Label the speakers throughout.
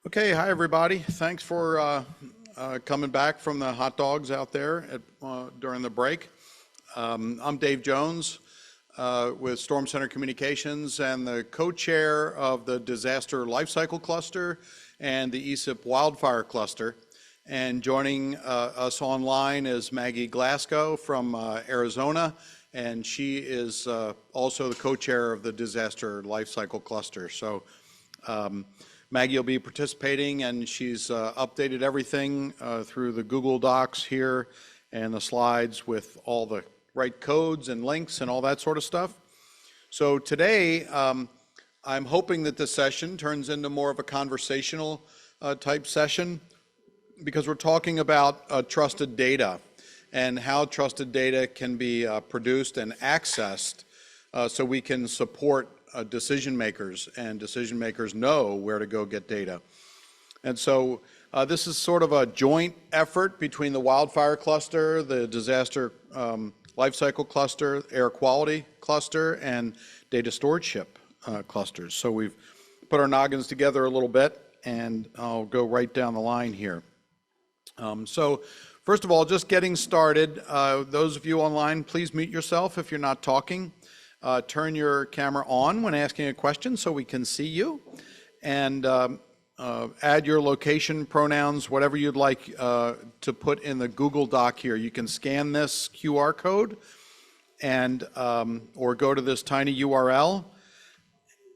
Speaker 1: Okay, hi everybody. Thanks for coming back from the hot dogs out there during the break. I'm Dave Jones with Storm Center Communications and the co-chair of the Disaster Lifecycle Cluster and the ESIP Wildfire Cluster. And joining us online is Maggie Glasgow from Arizona, and she is also the co-chair of the Disaster Lifecycle Cluster. So. Maggie will be participating, and she's updated everything through the Google Docs here and the slides with all the right codes and links and all that sort of stuff. So today, I'm hoping that this session turns into more of a conversational type session because we're talking about trusted data and how trusted data can be produced and accessed so we can support decision makers, and decision makers know where to go get data. And so this is sort of a joint effort between the Wildfire Cluster, the Disaster Lifecycle Cluster, Air Quality Cluster, and Data Stewardship clusters. So we've put our noggins together a little bit, and I'll go right down the line here. So first of all, just getting started, those of you online, please mute yourself if you're not talking. Turn your camera on when asking a question so we can see you, and add your location, pronouns, whatever you'd like to put in the Google Doc here. You can scan this QR code and or go to this tiny URL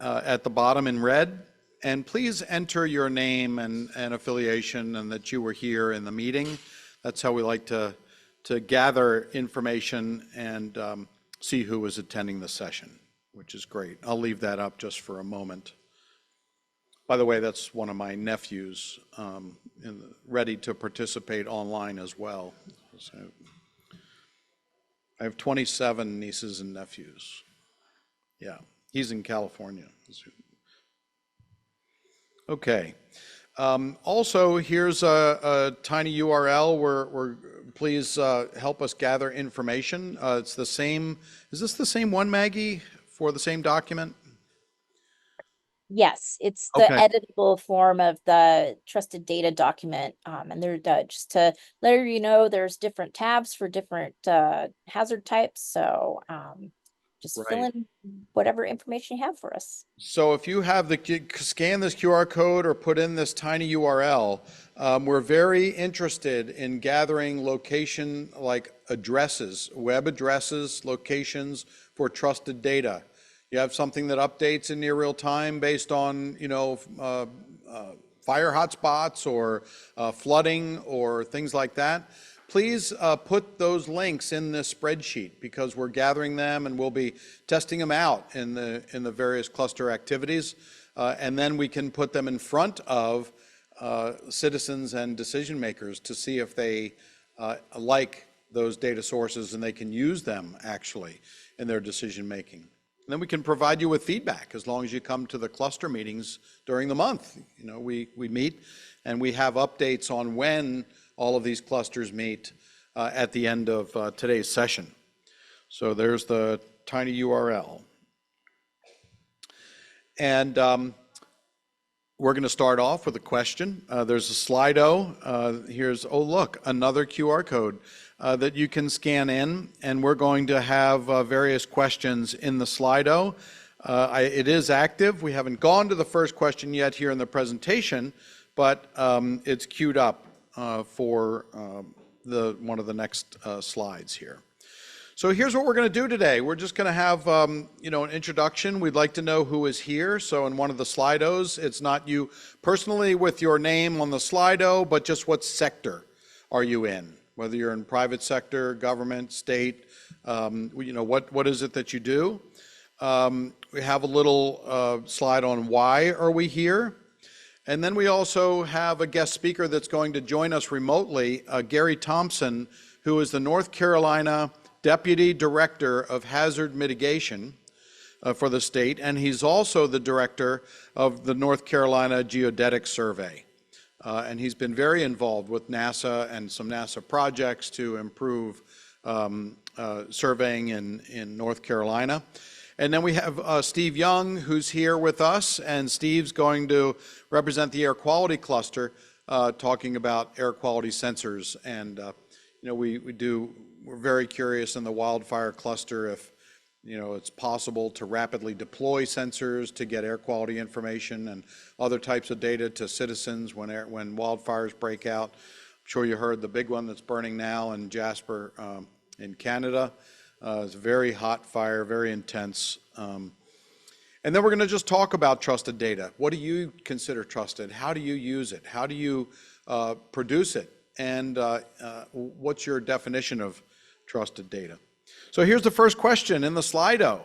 Speaker 1: at the bottom in red, and please enter your name and affiliation and that you were here in the meeting. That's how we like to gather information and see who is attending the session, which is great. I'll leave that up just for a moment. By the way, that's one of my nephews ready to participate online as well. So I have 27 nieces and nephews. Yeah, he's in California. Okay. Also, here's a tiny URL where please help us gather information. It's the same, is this the same one, Maggie, for the same document?
Speaker 2: Yes, it's the editable form of the trusted data document. And they're just to let you know there's different tabs for different hazard types. So just fill in whatever information you have for us.
Speaker 1: So if you have scan this QR code or put in this tiny URL, we're very interested in gathering location like addresses, web addresses, locations for trusted data. You have something that updates in near real time based on, fire hotspots or flooding or things like that. Please put those links in this spreadsheet because we're gathering them and we'll be testing them out in the various cluster activities. And then we can put them in front of citizens and decision makers to see if they like those data sources and they can use them actually in their decision making. And then we can provide you with feedback as long as you come to the cluster meetings during the month. We meet and we have updates on when all of these clusters meet at the end of today's session. So there's the tiny URL. And we're going to start off with a question. There's a Slido. Here's, oh look, another QR code that you can scan in. And we're going to have various questions in the Slido. It is active. We haven't gone to the first question yet here in the presentation, but it's queued up for one of the next slides here. So here's what we're going to do today. We're just going to have an introduction. We'd like to know who is here. So in one of the Slidos, it's not you personally with your name on the Slido, but just what sector are you in? Whether you're in private sector, government, state, what is it that you do? We have a little slide on why are we here? And then we also have a guest speaker that's going to join us remotely, Gary Thompson, who is the North Carolina Deputy Director of Hazard Mitigation for the state, and he's also the director of the North Carolina Geodetic Survey. And he's been very involved with NASA and some NASA projects to improve surveying in North Carolina. And then we have Steve Young, who's here with us, and Steve's going to represent the air quality cluster, talking about air quality sensors. And we're very curious in the wildfire cluster if it's possible to rapidly deploy sensors to get air quality information and other types of data to citizens when wildfires break out. I'm sure you heard the big one that's burning now in Jasper in Canada. It's a very hot fire, very intense. And then we're going to just talk about trusted data. What do you consider trusted? How do you use it? How do you produce it? And what's your definition of trusted data? So here's the first question in the Slido.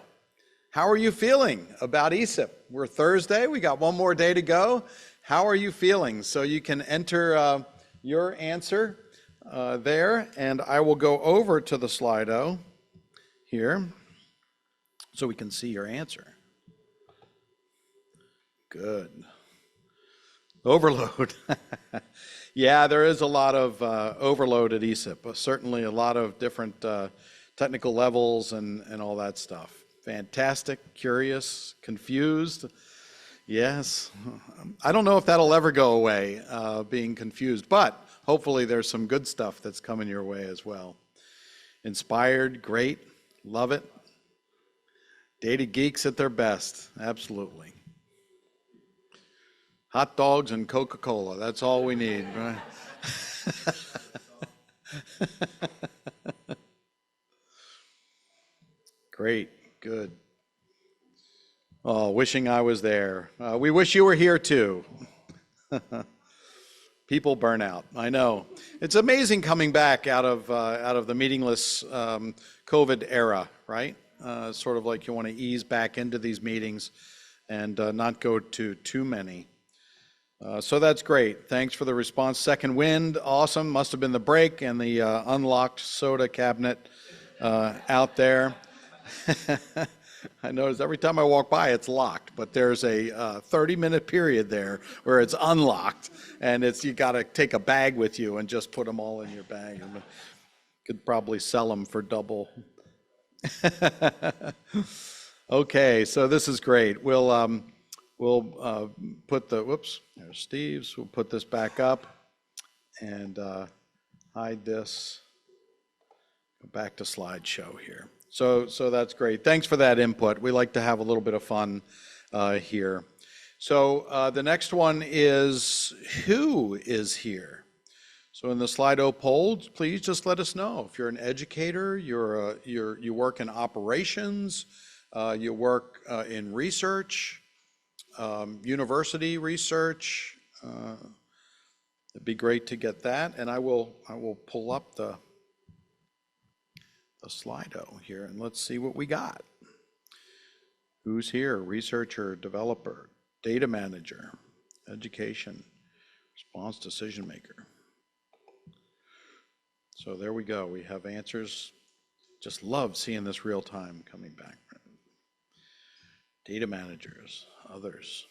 Speaker 1: How are you feeling about ESIP? We're Thursday. We got one more day to go. How are you feeling? So you can enter your answer there, and I will go over to the Slido here so we can see your answer. Good. Overload. Yeah, there is a lot of overload at ESIP, but certainly a lot of different technical levels and all that stuff. Fantastic, curious, confused. Yes. I don't know if that'll ever go away, being confused, but hopefully there's some good stuff that's coming your way as well. Inspired, great. Love it. Data geeks at their best. Absolutely. Hot dogs and Coca-Cola. That's all we need, right? Great. Good. Oh, wishing I was there. We wish you were here too. People burn out. I know. It's amazing coming back out of the meetingless COVID era, right? Sort of like you want to ease back into these meetings and not go to too many. So that's great. Thanks for the response. Second wind, awesome. Must have been the break and the unlocked soda cabinet out there. I notice every time I walk by, it's locked, but there's a 30-minute period there where it's unlocked, and you got to take a bag with you and just put them all in your bag. And could probably sell them for double. Okay, so this is great. We'll put the, whoops, there's Steve's. We'll put this back up and hide this. Go back to slideshow here. So that's great. Thanks for that input. We like to have a little bit of fun here. So the next one is, who is here? So in the Slido poll, please just let us know. If you're an educator, you work in operations, you work in research, university research. It'd be great to get that. And I will pull up the Slido here and let's see what we got. Who's here? Researcher, developer, data manager, education, response decision maker. So there we go. We have answers. Just love seeing this real time coming back. Data managers, others.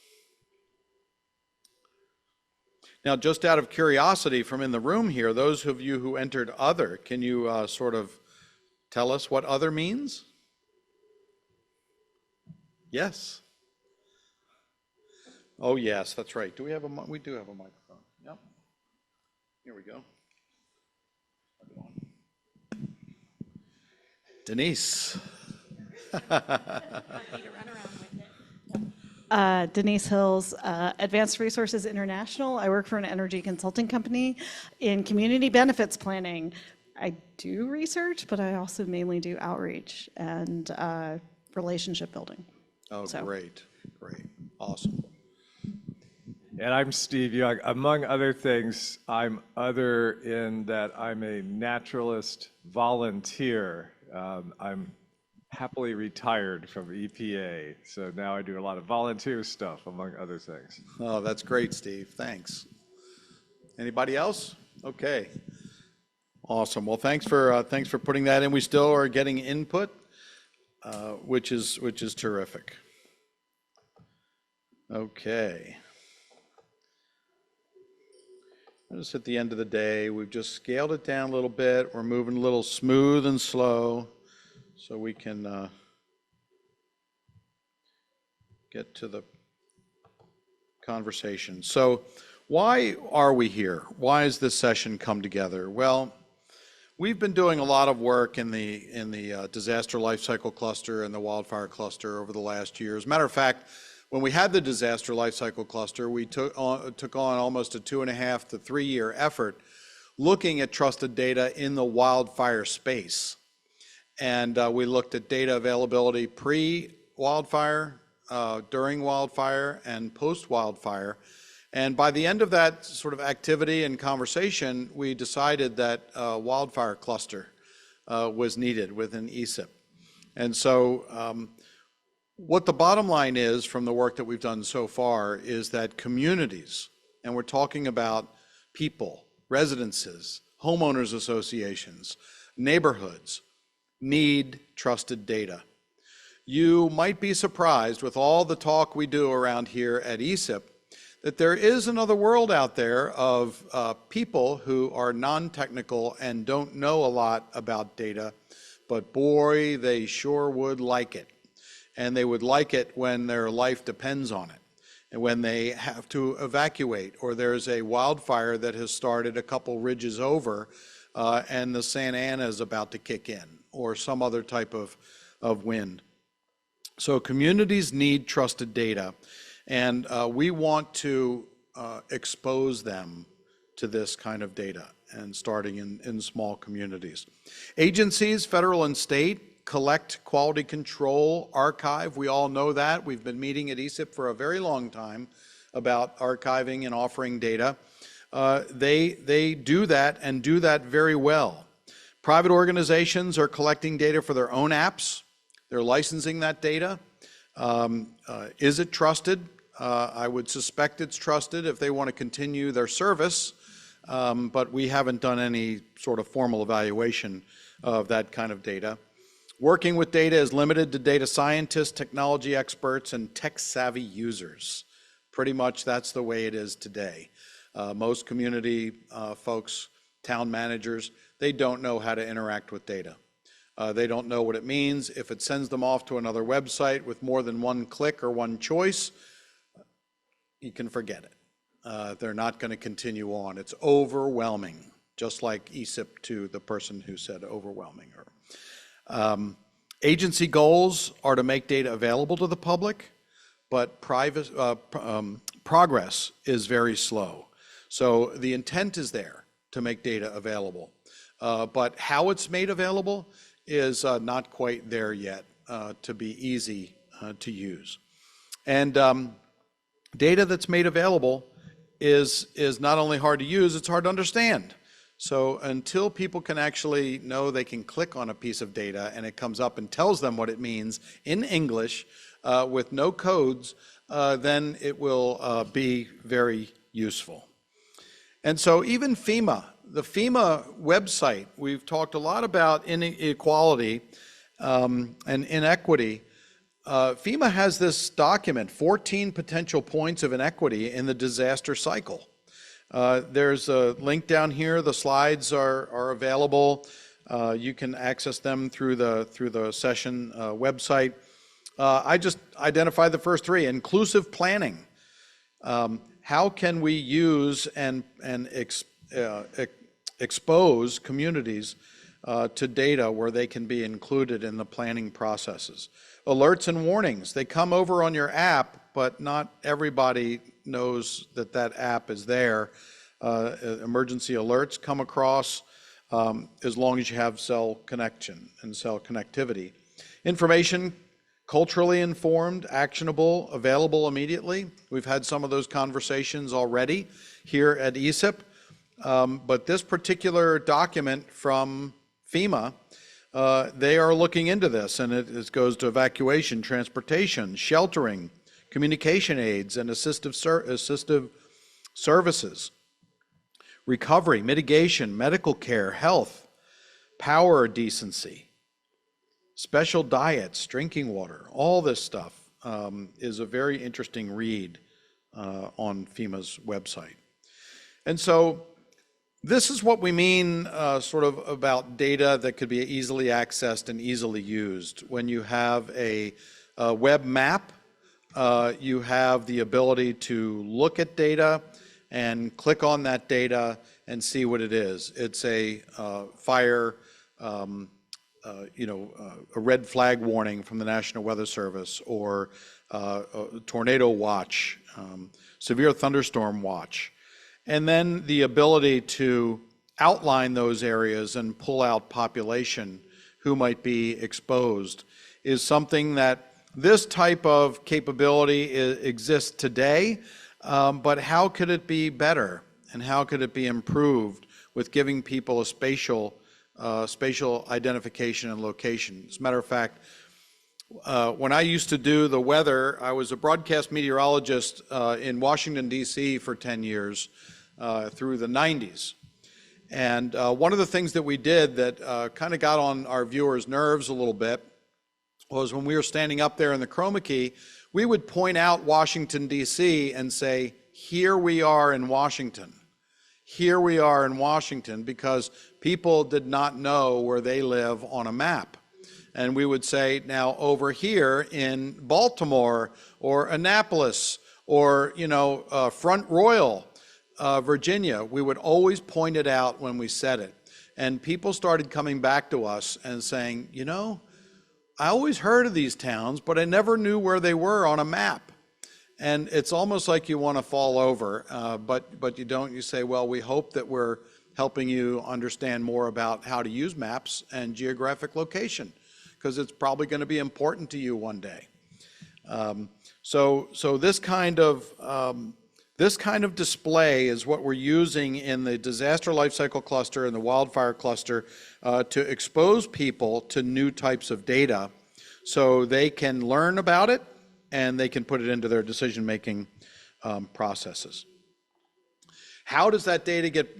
Speaker 1: Now, just out of curiosity from in the room here, those of you who entered other, can you sort of tell us what other means? Yes. Oh, yes, that's right. Do we have we do have a microphone. Yep. Here we go. Denise.
Speaker 3: Denise Hills, Advanced Resources International. I work for an energy consulting company in community benefits planning. I do research, but I also mainly do outreach and relationship building.
Speaker 1: Oh, so. Great, awesome.
Speaker 4: And I'm Steve Young. Among other things, I'm other in that I'm a naturalist volunteer. I'm happily retired from EPA, so now I do a lot of volunteer stuff, among other things.
Speaker 1: Oh, that's great, Steve. Thanks. Anybody else? Okay. Awesome. Well, thanks for putting that in. We still are getting input, which is terrific. Okay. Just at the end of the day, we've just scaled it down a little bit. We're moving a little smooth and slow, so we can get to the conversation. So why are we here? Why has this session come together? Well, we've been doing a lot of work in the disaster life cycle cluster and the wildfire cluster over the last year. As a matter of fact, when we had the disaster life cycle cluster, we took on almost a 2.5 to 3 year effort looking at trusted data in the wildfire space. And we looked at data availability pre-wildfire, during wildfire, and post-wildfire. And by the end of that sort of activity and conversation, we decided that a wildfire cluster was needed within ESIP. And so what the bottom line is from the work that we've done so far is that communities, and we're talking about people, residences, homeowners associations, neighborhoods, need trusted data. You might be surprised with all the talk we do around here at ESIP that there is another world out there of people who are non-technical and don't know a lot about data, but boy, they sure would like it. And they would like it when their life depends on it, and when they have to evacuate, or there's a wildfire that has started a couple ridges over and the Santa Ana is about to kick in, or some other type of wind. So communities need trusted data, and we want to expose them to this kind of data, and starting in small communities. Agencies, federal and state, collect, quality control, archive. We all know that. We've been meeting at ESIP for a very long time about archiving and offering data. They do that, and do that very well. Private organizations are collecting data for their own apps. They're licensing that data. Is it trusted? I would suspect it's trusted if they want to continue their service, but we haven't done any sort of formal evaluation of that kind of data. Working with data is limited to data scientists, technology experts, and tech-savvy users. Pretty much that's the way it is today. Most community folks, town managers, they don't know how to interact with data. They don't know what it means. If it sends them off to another website with more than one click or one choice, you can forget it. They're not going to continue on. It's overwhelming, just like ESIP to the person who said overwhelming. Agency goals are to make data available to the public, but progress is very slow. So the intent is there to make data available, but how it's made available is not quite there yet to be easy to use. And data that's made available is not only hard to use, it's hard to understand. So until people can actually know they can click on a piece of data and it comes up and tells them what it means in English with no codes, then it will be very useful. And so even FEMA, the FEMA website, we've talked a lot about inequality and inequity. FEMA has this document, 14 potential points of inequity in the disaster cycle. There's a link down here. The slides are available. You can access them through the session website. I just identified the first three. Inclusive planning. How can we use and expose communities to data where they can be included in the planning processes? Alerts and warnings. They come over on your app, but not everybody knows that that app is there. Emergency alerts come across as long as you have cell connection and cell connectivity. Information, culturally informed, actionable, available immediately. We've had some of those conversations already here at ESIP, but this particular document from FEMA, they are looking into this, and it goes to evacuation, transportation, sheltering, communication aids, and assistive services, recovery, mitigation, medical care, health, power decency, special diets, drinking water. All this stuff is a very interesting read on FEMA's website. And so this is what we mean sort of about data that could be easily accessed and easily used. When you have a web map you have the ability to look at data and click on that data and see what it is. It's a fire, a red flag warning from the National Weather Service, or a tornado watch, severe thunderstorm watch. And then the ability to outline those areas and pull out population who might be exposed is something that this type of capability exists today, but how could it be better and how could it be improved with giving people a spatial identification and location? As a matter of fact, when I used to do the weather, I was a broadcast meteorologist in Washington, D.C. for 10 years through the 90s. And one of the things that we did that kind of got on our viewers' nerves a little bit was when we were standing up there in the chroma key, we would point out Washington, D.C. and say, here we are in Washington. Here we are in Washington, because people did not know where they live on a map. And we would say, now over here in Baltimore or Annapolis or, Front Royal, Virginia, we would always point it out when we said it. And people started coming back to us and saying, I always heard of these towns, but I never knew where they were on a map. And it's almost like you want to fall over, but you don't. You say, well, we hope that we're helping you understand more about how to use maps and geographic location, because it's probably going to be important to you one day. So this kind of display is what we're using in the disaster lifecycle cluster and the wildfire cluster to expose people to new types of data so they can learn about it and they can put it into their decision-making processes. How does that data get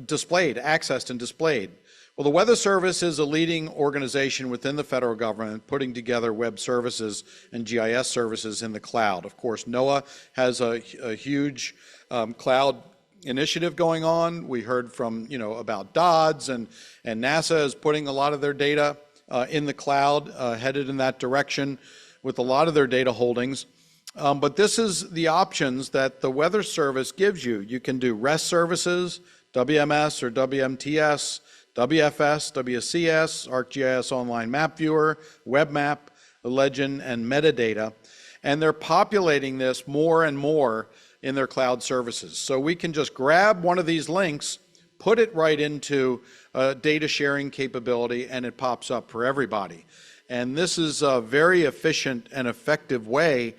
Speaker 1: displayed, accessed and displayed? Well, the Weather Service is a leading organization within the federal government putting together web services and GIS services in the cloud. Of course, NOAA has a huge cloud initiative going on. We heard from, about DODS, and NASA is putting a lot of their data in the cloud, headed in that direction with a lot of their data holdings. But this is the options that the Weather Service gives you. You can do REST services, WMS or WMTS, WFS, WCS, ArcGIS Online Map Viewer, Web Map, Legend, and metadata. And they're populating this more and more in their cloud services. So we can just grab one of these links, put it right into a data sharing capability, and it pops up for everybody. And this is a very efficient and effective way,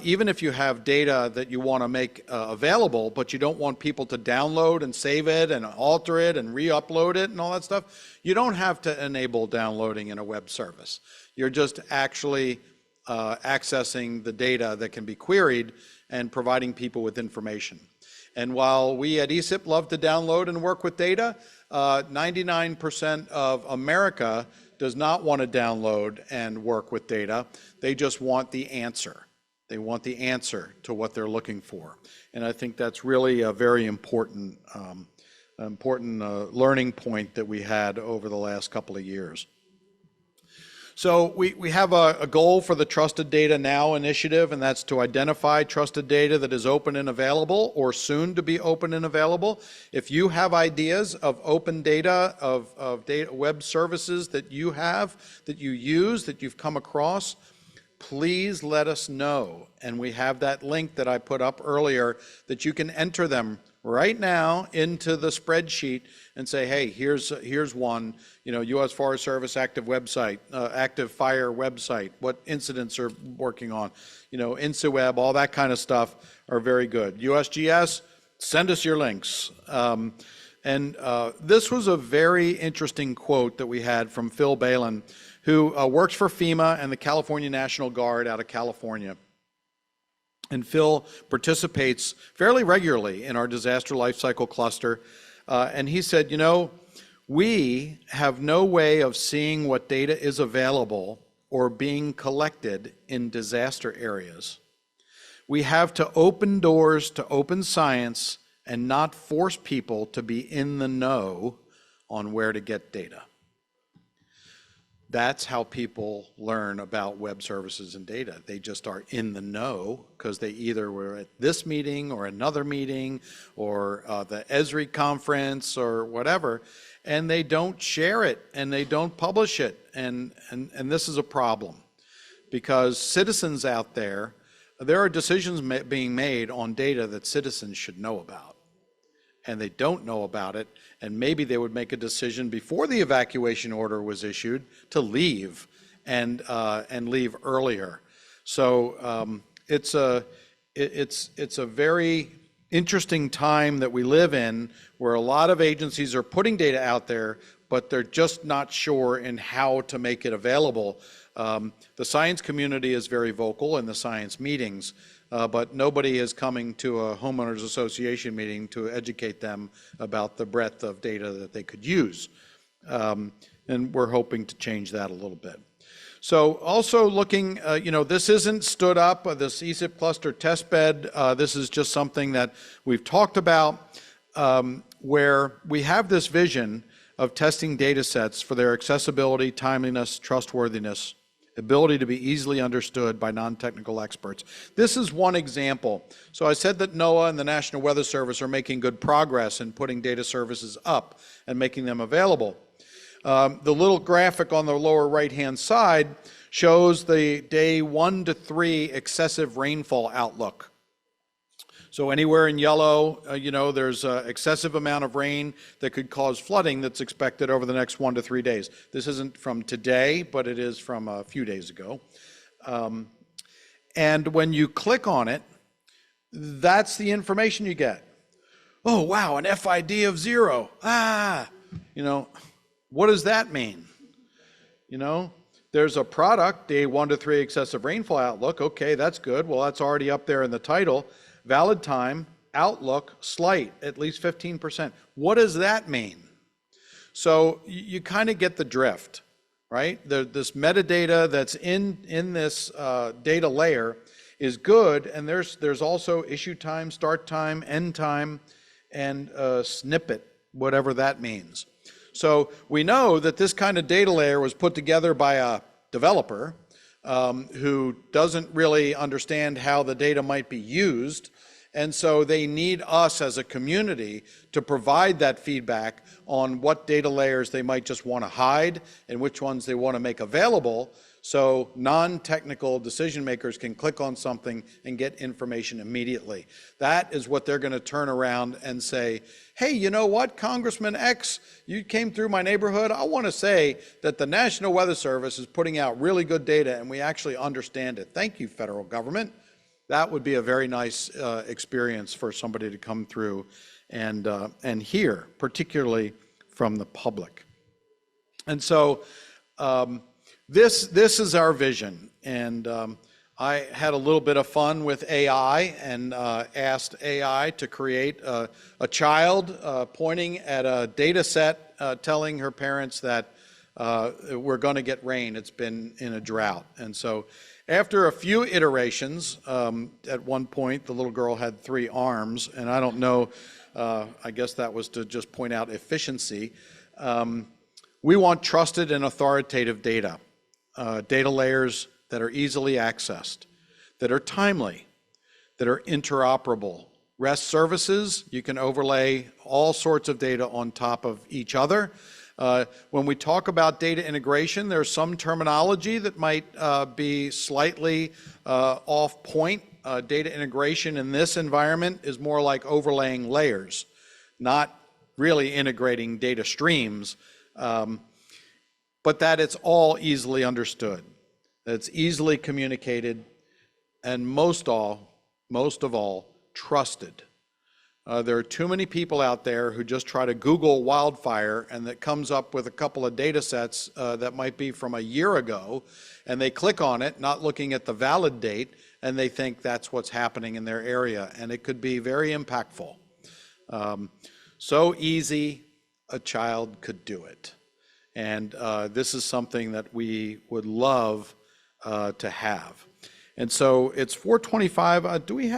Speaker 1: even if you have data that you want to make available, but you don't want people to download and save it and alter it and re-upload it and all that stuff, you don't have to enable downloading in a web service. You're just actually accessing the data that can be queried and providing people with information. And while we at ESIP love to download and work with data, 99% of America does not want to download and work with data. They just want the answer. They want the answer to what they're looking for. And I think that's really a very important, learning point that we had over the last couple of years. So we have a goal for the Trusted Data Now initiative, and that's to identify trusted data that is open and available or soon to be open and available. If you have ideas of open data, of data web services that you have, that you use, that you've come across, please let us know. And we have that link that I put up earlier that you can enter them right now into the spreadsheet and say, hey, here's one, U.S. Forest Service active website, active fire website, what incidents are working on, InstaWeb, all that kind of stuff are very good. USGS, send us your links. This was a very interesting quote that we had from Phil Balin, who works for FEMA and the California National Guard out of California. And Phil participates fairly regularly in our disaster lifecycle cluster. And he said, we have no way of seeing what data is available or being collected in disaster areas. We have to open doors to open science and not force people to be in the know on where to get data. That's how people learn about web services and data. They just are in the know because they either were at this meeting or another meeting or the Esri conference or whatever, and they don't share it and they don't publish it. And this is a problem because citizens out there are decisions being made on data that citizens should know about. And they don't know about it, and maybe they would make a decision before the evacuation order was issued to leave and leave earlier. So it's a very interesting time that we live in, where a lot of agencies are putting data out there, but they're just not sure in how to make it available. The science community is very vocal in the science meetings. But nobody is coming to a homeowners association meeting to educate them about the breadth of data that they could use. And we're hoping to change that a little bit. So also looking, this isn't stood up, this ESIP cluster testbed. This is just something that we've talked about, where we have this vision of testing data sets for their accessibility, timeliness, trustworthiness, ability to be easily understood by non-technical experts. This is one example. So I said that NOAA and the National Weather Service are making good progress in putting data services up and making them available. The little graphic on the lower right-hand side shows the day 1 to 3 excessive rainfall outlook. So anywhere in yellow, there's an excessive amount of rain that could cause flooding that's expected over the next 1 to 3 days. This isn't from today, but it is from a few days ago. And when you click on it, that's the information you get. Oh, wow, an FID of 0. What does that mean? There's a product, day 1 to 3 excessive rainfall outlook. Okay, that's good. Well, that's already up there in the title. Valid time, outlook, slight, at least 15%. What does that mean? So you kind of get the drift, right? This metadata that's in this data layer is good, and there's also issue time, start time, end time, and snippet, whatever that means. So we know that this kind of data layer was put together by a developer who doesn't really understand how the data might be used. And so they need us as a community to provide that feedback on what data layers they might just want to hide and which ones they want to make available, so non-technical decision makers can click on something and get information immediately. That is what they're going to turn around and say, hey, you know what, Congressman X, you came through my neighborhood. I want to say that the National Weather Service is putting out really good data and we actually understand it. Thank you, federal government. That would be a very nice experience for somebody to come through and hear, particularly from the public. And so this is our vision. And I had a little bit of fun with AI and asked AI to create a child pointing at a data set telling her parents that we're going to get rain. It's been in a drought. And so after a few iterations, at one point the little girl had 3 arms, and I don't know, I guess that was to just point out efficiency. We want trusted and authoritative data, data layers that are easily accessed, that are timely, that are interoperable. REST services, you can overlay all sorts of data on top of each other. When we talk about data integration, there's some terminology that might be slightly off point. Data integration in this environment is more like overlaying layers, not really integrating data streams, but that it's all easily understood, that it's easily communicated, and most of all, trusted. There are too many people out there who just try to Google wildfire and that comes up with a couple of data sets that might be from a year ago, and they click on it, not looking at the valid date, and they think that's what's happening in their area, and it could be very impactful. So easy, a child could do it. And this is something that we would love to have. And so it's 4:25. Do we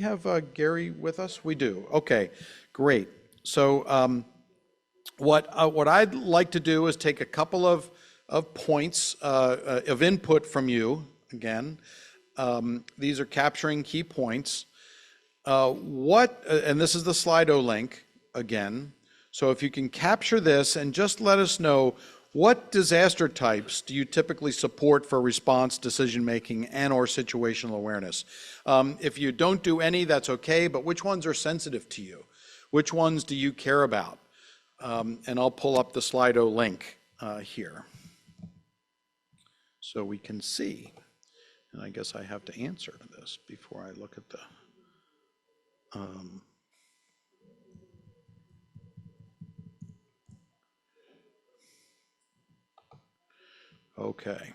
Speaker 1: have Gary with us? We do. Okay, great. So what I'd like to do is take a couple of of points of input from you, again. These are capturing key points. And this is the Slido link again. So if you can capture this and just let us know, what disaster types do you typically support for response, decision-making, and/or situational awareness? If you don't do any, that's okay, but which ones are sensitive to you? Which ones do you care about? And I'll pull up the Slido link here so we can see. And I guess I have to answer this before I look at the... Okay,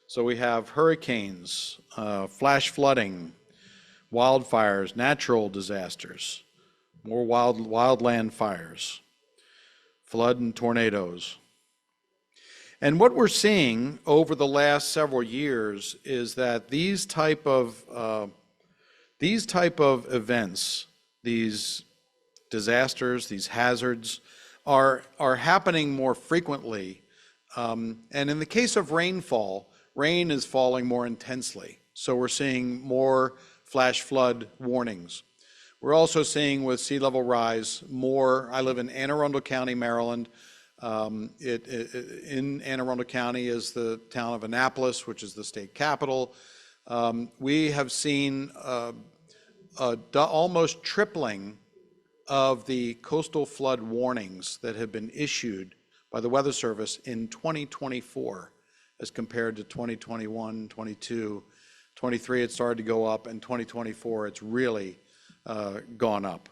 Speaker 1: so we have hurricanes, flash flooding, wildfires, natural disasters, more wildland fires, flood and tornadoes. And what we're seeing over the last several years is that these type of events, these disasters, these hazards, are happening more frequently. And in the case of rainfall, rain is falling more intensely. So we're seeing more flash flood warnings. We're also seeing with sea level rise more. I live in Anne Arundel County, Maryland. In Anne Arundel County is the town of Annapolis, which is the state capital. We have seen almost tripling of the coastal flood warnings that have been issued by the Weather Service in 2024 as compared to 2021, 22, 23 it started to go up, and 2024 it's really gone up.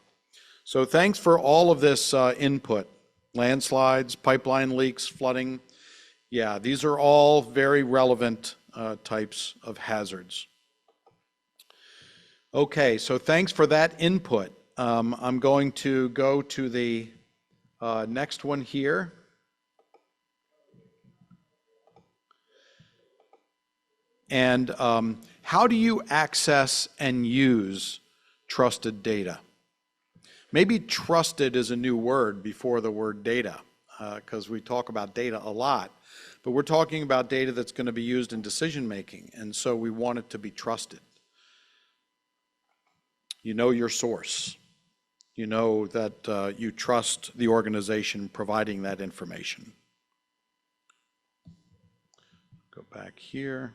Speaker 1: So thanks for all of this input. Landslides, pipeline leaks, flooding. Yeah, these are all very relevant types of hazards. Okay, so thanks for that input. I'm going to go to the next one here. And how do you access and use trusted data? Maybe trusted is a new word before the word data, because we talk about data a lot, but we're talking about data that's going to be used in decision making, and so we want it to be trusted. You know your source. You know that you trust the organization providing that information. Go back here.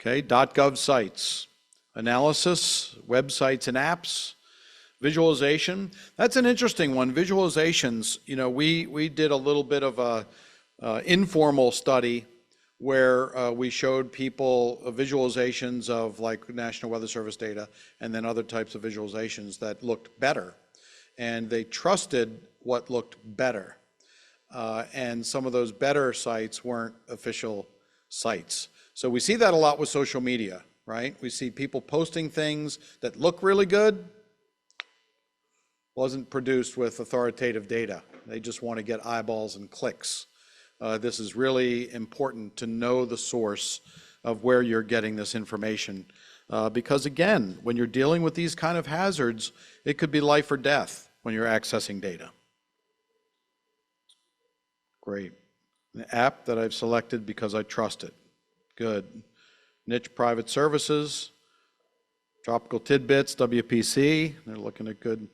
Speaker 1: Okay, .gov sites, analysis, websites and apps, visualization. That's an interesting one. Visualizations, you know, we did a little bit of a informal study where we showed people visualizations of like National Weather Service data and then other types of visualizations that looked better. And they trusted what looked better. And some of those better sites weren't official sites. So we see that a lot with social media, right? We see people posting things that look really good, wasn't produced with authoritative data. They just want to get eyeballs and clicks. This is really important to know the source of where you're getting this information. Because again, when you're dealing with these kind of hazards, it could be life or death when you're accessing data. Great. An app that I've selected because I trust it. Good. Niche private services, Tropical Tidbits, WPC, they're looking at good.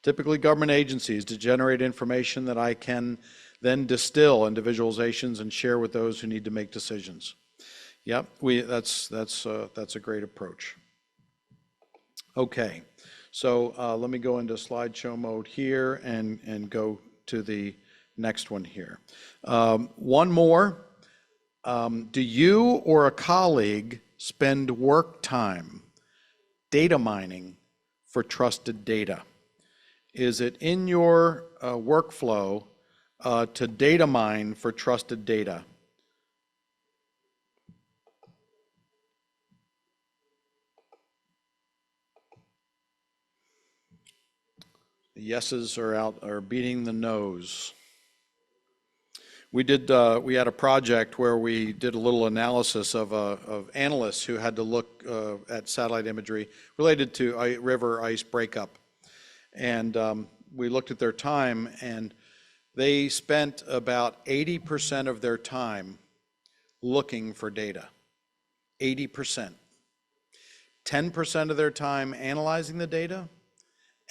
Speaker 1: Typically government agencies to generate information that I can then distill into visualizations and share with those who need to make decisions. Yep, that's a great approach. Okay, so let me go into slideshow mode here and go to the next one here. One more. Do you or a colleague spend work time data mining for trusted data? Is it in your workflow to data mine for trusted data? The yeses are beating the noes. we had a project where we did a little analysis of analysts who had to look at satellite imagery related to river ice breakup. And we looked at their time, and they spent about 80% of their time looking for data. 80%. 10% of their time analyzing the data,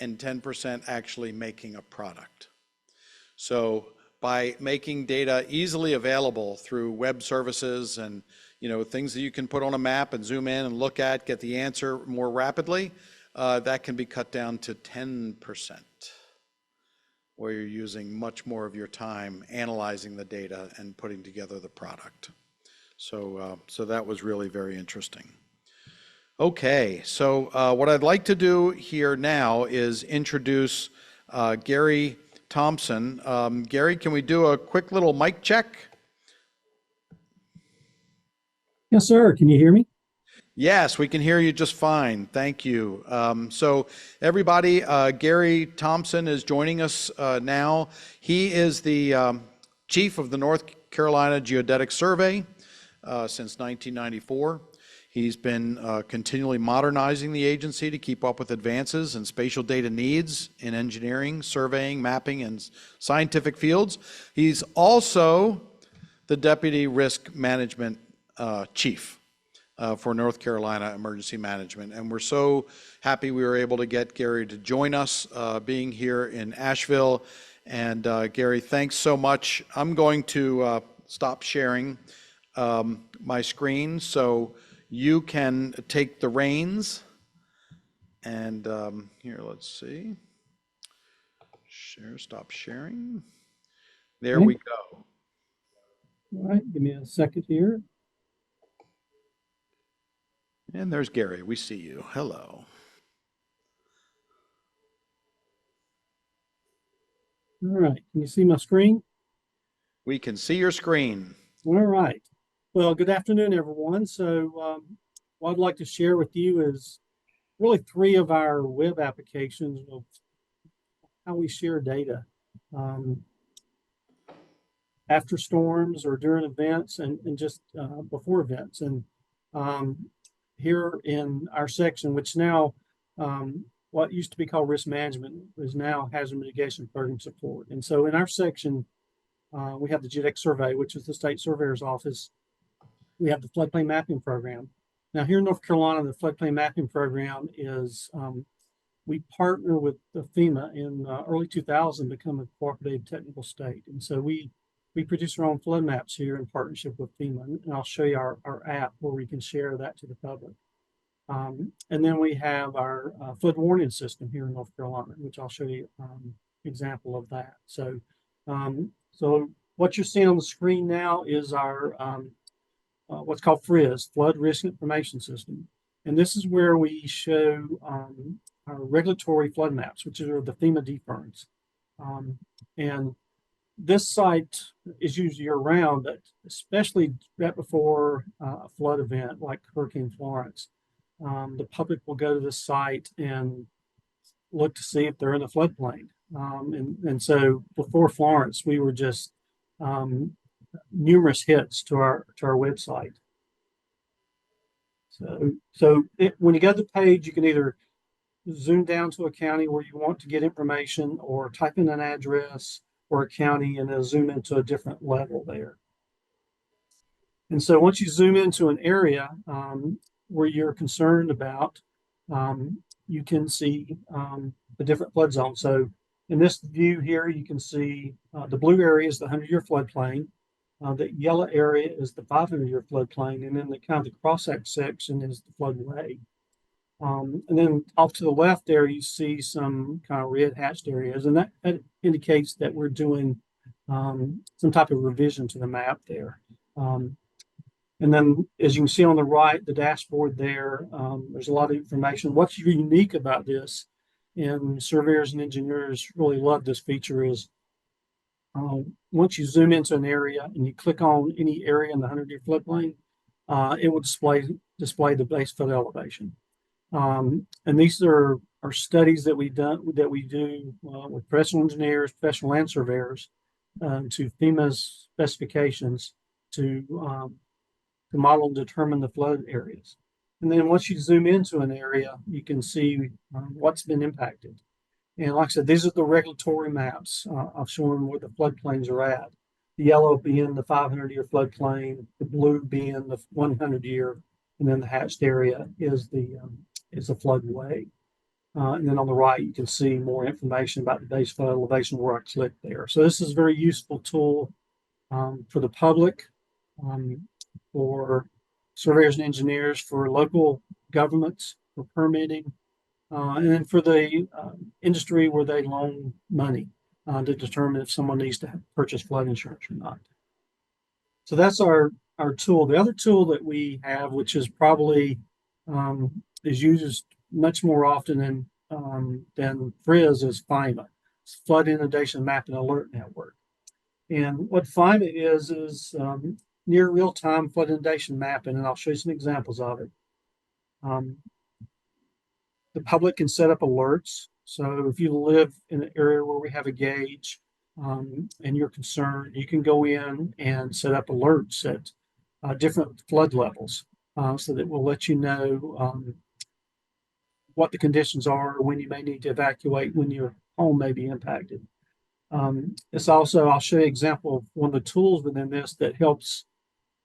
Speaker 1: and 10% actually making a product. So by making data easily available through web services and things that you can put on a map and zoom in and look at, get the answer more rapidly, that can be cut down to 10%, where you're using much more of your time analyzing the data and putting together the product. So that was really very interesting. Okay, so what I'd like to do here now is introduce Gary Thompson. Gary, can we do a quick little mic check?
Speaker 5: Yes, sir. Can you hear me?
Speaker 1: Yes, we can hear you just fine. Thank you. So everybody, Gary Thompson is joining us now. He is the chief of the North Carolina Geodetic Survey since 1994. He's been continually modernizing the agency to keep up with advances in spatial data needs in engineering, surveying, mapping, and scientific fields. He's also the Deputy Risk Management Chief for North Carolina Emergency Management. And we're so happy we were able to get Gary to join us being here in Asheville. And Gary, thanks so much. I'm going to stop sharing my screen so you can take the reins. And here, let's see. Share, stop sharing. There we go.
Speaker 5: All right, give me a second here.
Speaker 1: And there's Gary. We see you. Hello.
Speaker 5: All right, can you see my screen?
Speaker 1: We can see your screen.
Speaker 5: All right. Well, good afternoon, everyone. So what I'd like to share with you is really 3 of our web applications of how we share data after storms or during events and just before events. And here in our section, which now what used to be called risk management is now hazard mitigation program support. And so in our section, we have the Geodetic Survey, which is the state surveyor's office. We have the floodplain mapping program. Now here in North Carolina, the floodplain mapping program is, we partner with the FEMA in early 2000, become a cooperative technical state. And so we produce our own flood maps here in partnership with FEMA. And I'll show you our app where we can share that to the public. And then we have our flood warning system here in North Carolina, which I'll show you an example of that. So, so what you're seeing on the screen now is our what's called FRIS, Flood Risk Information System. And this is where we show our regulatory flood maps, which are the FEMA DFIRMs. And this site is used year round, but especially right before a flood event like Hurricane Florence. The public will go to this site and look to see if they're in the floodplain. And so before Florence, we were just numerous hits to our website. So when you go to the page, you can either zoom down to a county where you want to get information, or type in an address or a county and then zoom into a different level there. And so once you zoom into an area where you're concerned about, you can see the different flood zones. So in this view here, you can see the blue area is the 100-year floodplain. The yellow area is the 500-year floodplain, and then the kind of the section is the floodway. And then off to the left there, you see some kind of red hatched areas, and that indicates that we're doing some type of revision to the map there. And then, as you can see on the right, the dashboard there, there's a lot of information. What's unique about this, and surveyors and engineers really love this feature, is once you zoom into an area and you click on any area in the 100-year floodplain, it will display the base flood elevation. And these are studies that we do with professional engineers, professional land surveyors, to FEMA's specifications to model and determine the flood areas. And then once you zoom into an area, you can see what's been impacted. And like I said, these are the regulatory maps. I've shown where the floodplains are at. The yellow being the 500-year floodplain, the blue being the 100-year, and then the hatched area is the floodway. And then on the right, you can see more information about the base flood elevation where I clicked there. So this is a very useful tool for the public, for surveyors and engineers, for local governments, for permitting, and then for the industry where they loan money to determine if someone needs to purchase flood insurance or not. So that's our tool. The other tool that we have, which is probably is used much more often than FRIS, is FIMA, Flood Inundation Map and Alert Network. And what FIMA is near real-time flood inundation mapping, and I'll show you some examples of it. The public can set up alerts. So if you live in an area where we have a gauge and you're concerned, you can go in and set up alerts at different flood levels so that will let you know what the conditions are, when you may need to evacuate, when your home may be impacted. It's also, I'll show you an example of one of the tools within this that helps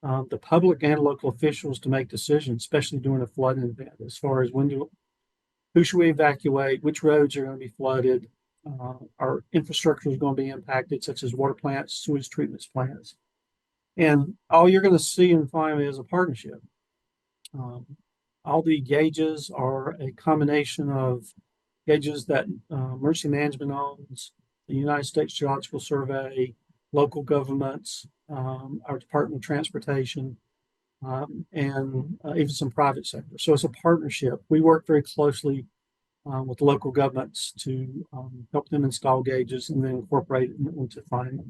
Speaker 5: the public and local officials to make decisions, especially during a flooding event, as far as who should we evacuate, which roads are going to be flooded, our infrastructure is going to be impacted, such as water plants, sewage treatment plants. And all you're going to see in FIMA is a partnership. All the gauges are a combination of gauges that Emergency Management owns, the United States Geological Survey, local governments, our Department of Transportation, and even some private sector. So it's a partnership. We work very closely with local governments to help them install gauges and then incorporate it into FIMA.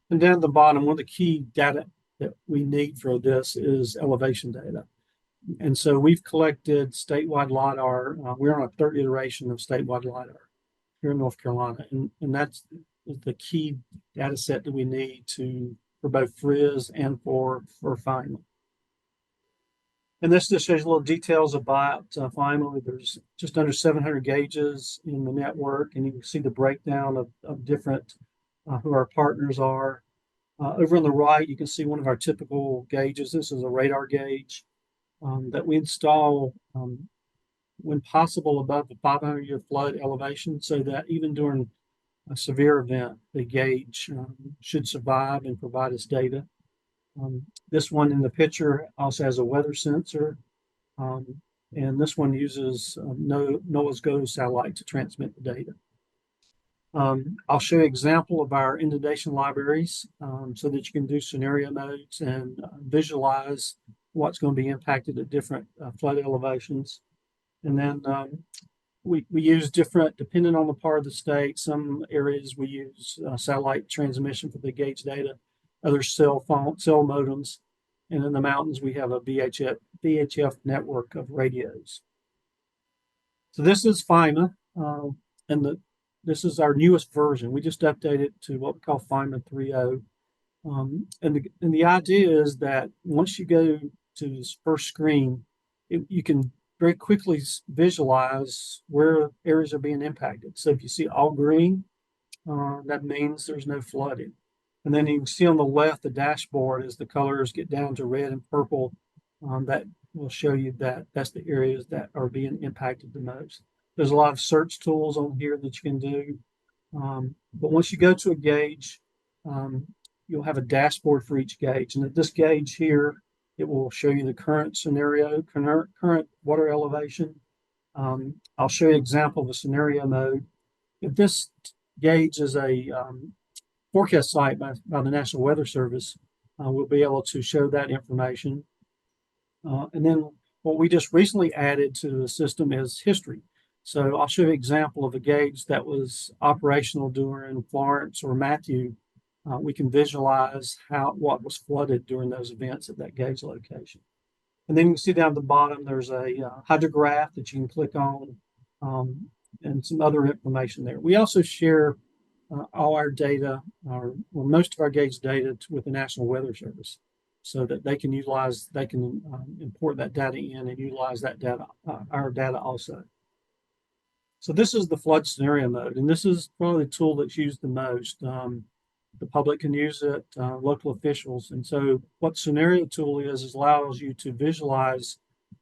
Speaker 5: And down at the bottom, one of the key data that we need for this is elevation data. And so we've collected statewide LIDAR. We're on a third iteration of statewide LIDAR here in North Carolina. And that's the key data set that we need for both FRIS and for FIMA. And this just shows a little details about FIMA. There's just under 700 gauges in the network, and you can see the breakdown of different who our partners are. Over on the right, you can see one of our typical gauges. This is a radar gauge that we install when possible above the 500-year flood elevation, so that even during a severe event, the gauge should survive and provide us data. This one in the picture also has a weather sensor, and this one uses NOAA's GOES satellite to transmit the data. I'll show you an example of our inundation libraries so that you can do scenario modes and visualize what's going to be impacted at different flood elevations. And then we use different, depending on the part of the state. Some areas we use satellite transmission for the gauge data, other cell modems. And in the mountains, we have a VHF network of radios. So this is FIMA, and this is our newest version. We just updated to what we call FIMA 3.0. And the idea is that once you go to this first screen, you can very quickly visualize where areas are being impacted. So if you see all green, that means there's no flooding. And then you can see on the left, the dashboard, as the colors get down to red and purple, that will show you that that's the areas that are being impacted the most. There's a lot of search tools on here that you can do. But once you go to a gauge, you'll have a dashboard for each gauge. And at this gauge here, it will show you the current scenario, current water elevation. I'll show you an example of a scenario mode. If this gauge is a forecast site by the National Weather Service, we'll be able to show that information. And then what we just recently added to the system is history. So I'll show you an example of a gauge that was operational during Florence or Matthew. We can visualize what was flooded during those events at that gauge location. And then you can see down at the bottom, there's a hydrograph that you can click on and some other information there. We also share all our data, or most of our gauge data with the National Weather Service, so that they can import that data in and utilize that data, our data also. So this is the flood scenario mode, and this is probably the tool that's used the most. The public can use it, local officials. And so what scenario tool is allows you to visualize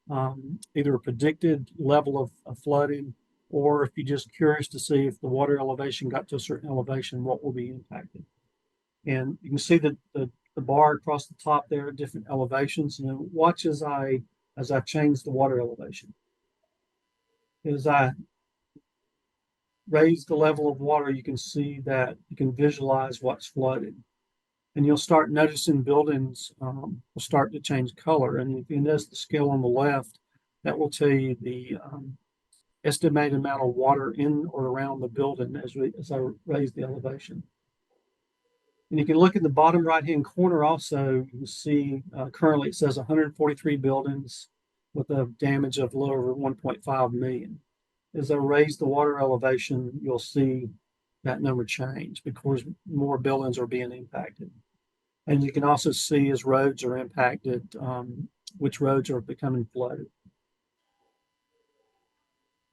Speaker 5: either a predicted level of flooding, or if you're just curious to see if the water elevation got to a certain elevation, what will be impacted. And you can see the bar across the top there at different elevations. And then watch as I change the water elevation. As I raise the level of water, you can see that you can visualize what's flooded. And you'll start noticing buildings will start to change color. And if you notice the scale on the left, that will tell you the estimated amount of water in or around the building as I raise the elevation. And you can look at the bottom right-hand corner also, you can see currently it says 143 buildings with a damage of a little over 1.5 million. As I raise the water elevation, you'll see that number change because more buildings are being impacted. And you can also see as roads are impacted, which roads are becoming flooded.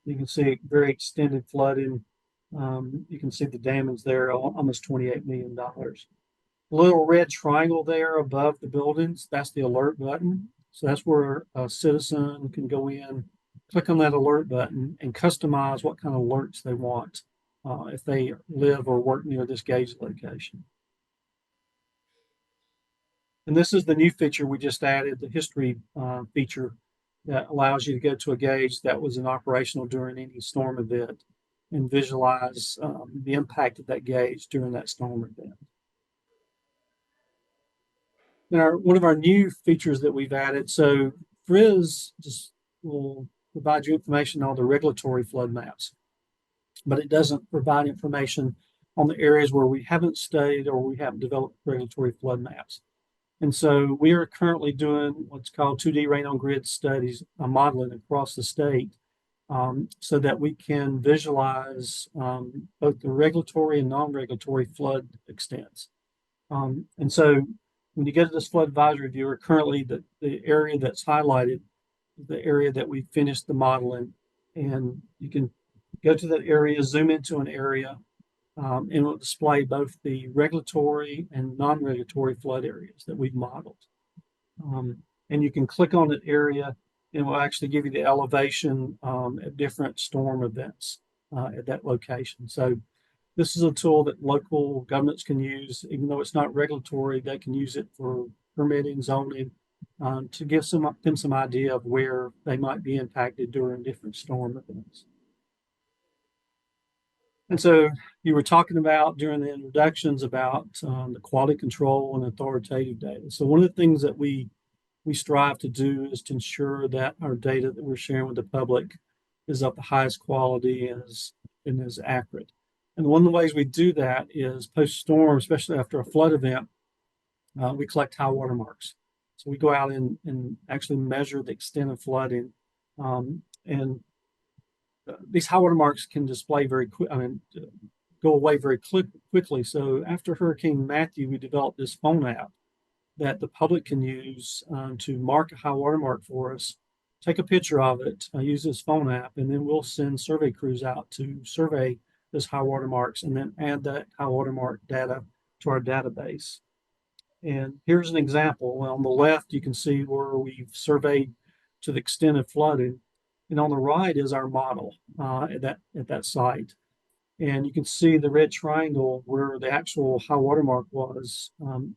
Speaker 5: You can see very extended flooding. You can see the damage there, almost $28 million. The little red triangle there above the buildings, that's the alert button. So that's where a citizen can go in, click on that alert button, and customize what kind of alerts they want if they live or work near this gauge location. And this is the new feature we just added, the history feature that allows you to go to a gauge that was operational during any storm event and visualize the impact of that gauge during that storm event. Now, one of our new features that we've added, so FRIS just will provide you information on the regulatory flood maps, but it doesn't provide information on the areas where we haven't studied or we haven't developed regulatory flood maps. And so we are currently doing what's called 2D rain on grid studies, modeling across the state, so that we can visualize both the regulatory and non-regulatory flood extents. And so when you go to this flood advisory viewer, currently the area that's highlighted is the area that we finished the modeling. And you can go to that area, zoom into an area, and it will display both the regulatory and non-regulatory flood areas that we've modeled. And you can click on that area and it will actually give you the elevation at different storm events at that location. So this is a tool that local governments can use, even though it's not regulatory. They can use it for permitting, zoning, to give them some idea of where they might be impacted during different storm events. And so you were talking about during the introductions about the quality control and authoritative data. So one of the things that we strive to do is to ensure that our data that we're sharing with the public is of the highest quality and is accurate. And one of the ways we do that is post-storm, especially after a flood event, we collect high water marks. So we go out and actually measure the extent of flooding. And these high water marks can display go away very quickly. So after Hurricane Matthew, we developed this phone app that the public can use to mark a high water mark for us, take a picture of it, use this phone app, and then we'll send survey crews out to survey those high water marks and then add that high water mark data to our database. And here's an example. On the left, you can see where we've surveyed to the extent of flooding. And on the right is our model at that site. And you can see the red triangle where the actual high water mark was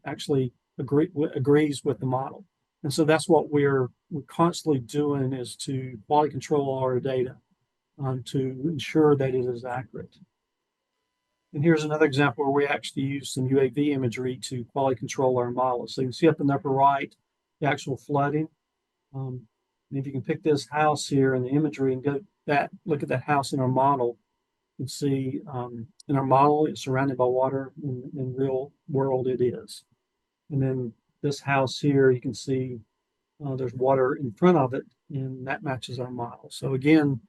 Speaker 5: actually agrees with the model. And so that's what we're constantly doing, is to quality control all our data to ensure that it is accurate. And here's another example where we actually use some UAV imagery to quality control our models. So you can see up in the upper right, the actual flooding. And if you can pick this house here in the imagery and look at that house in our model, you can see in our model, it's surrounded by water. In real world, it is. And then this house here, you can see there's water in front of it, and that matches our model. So again,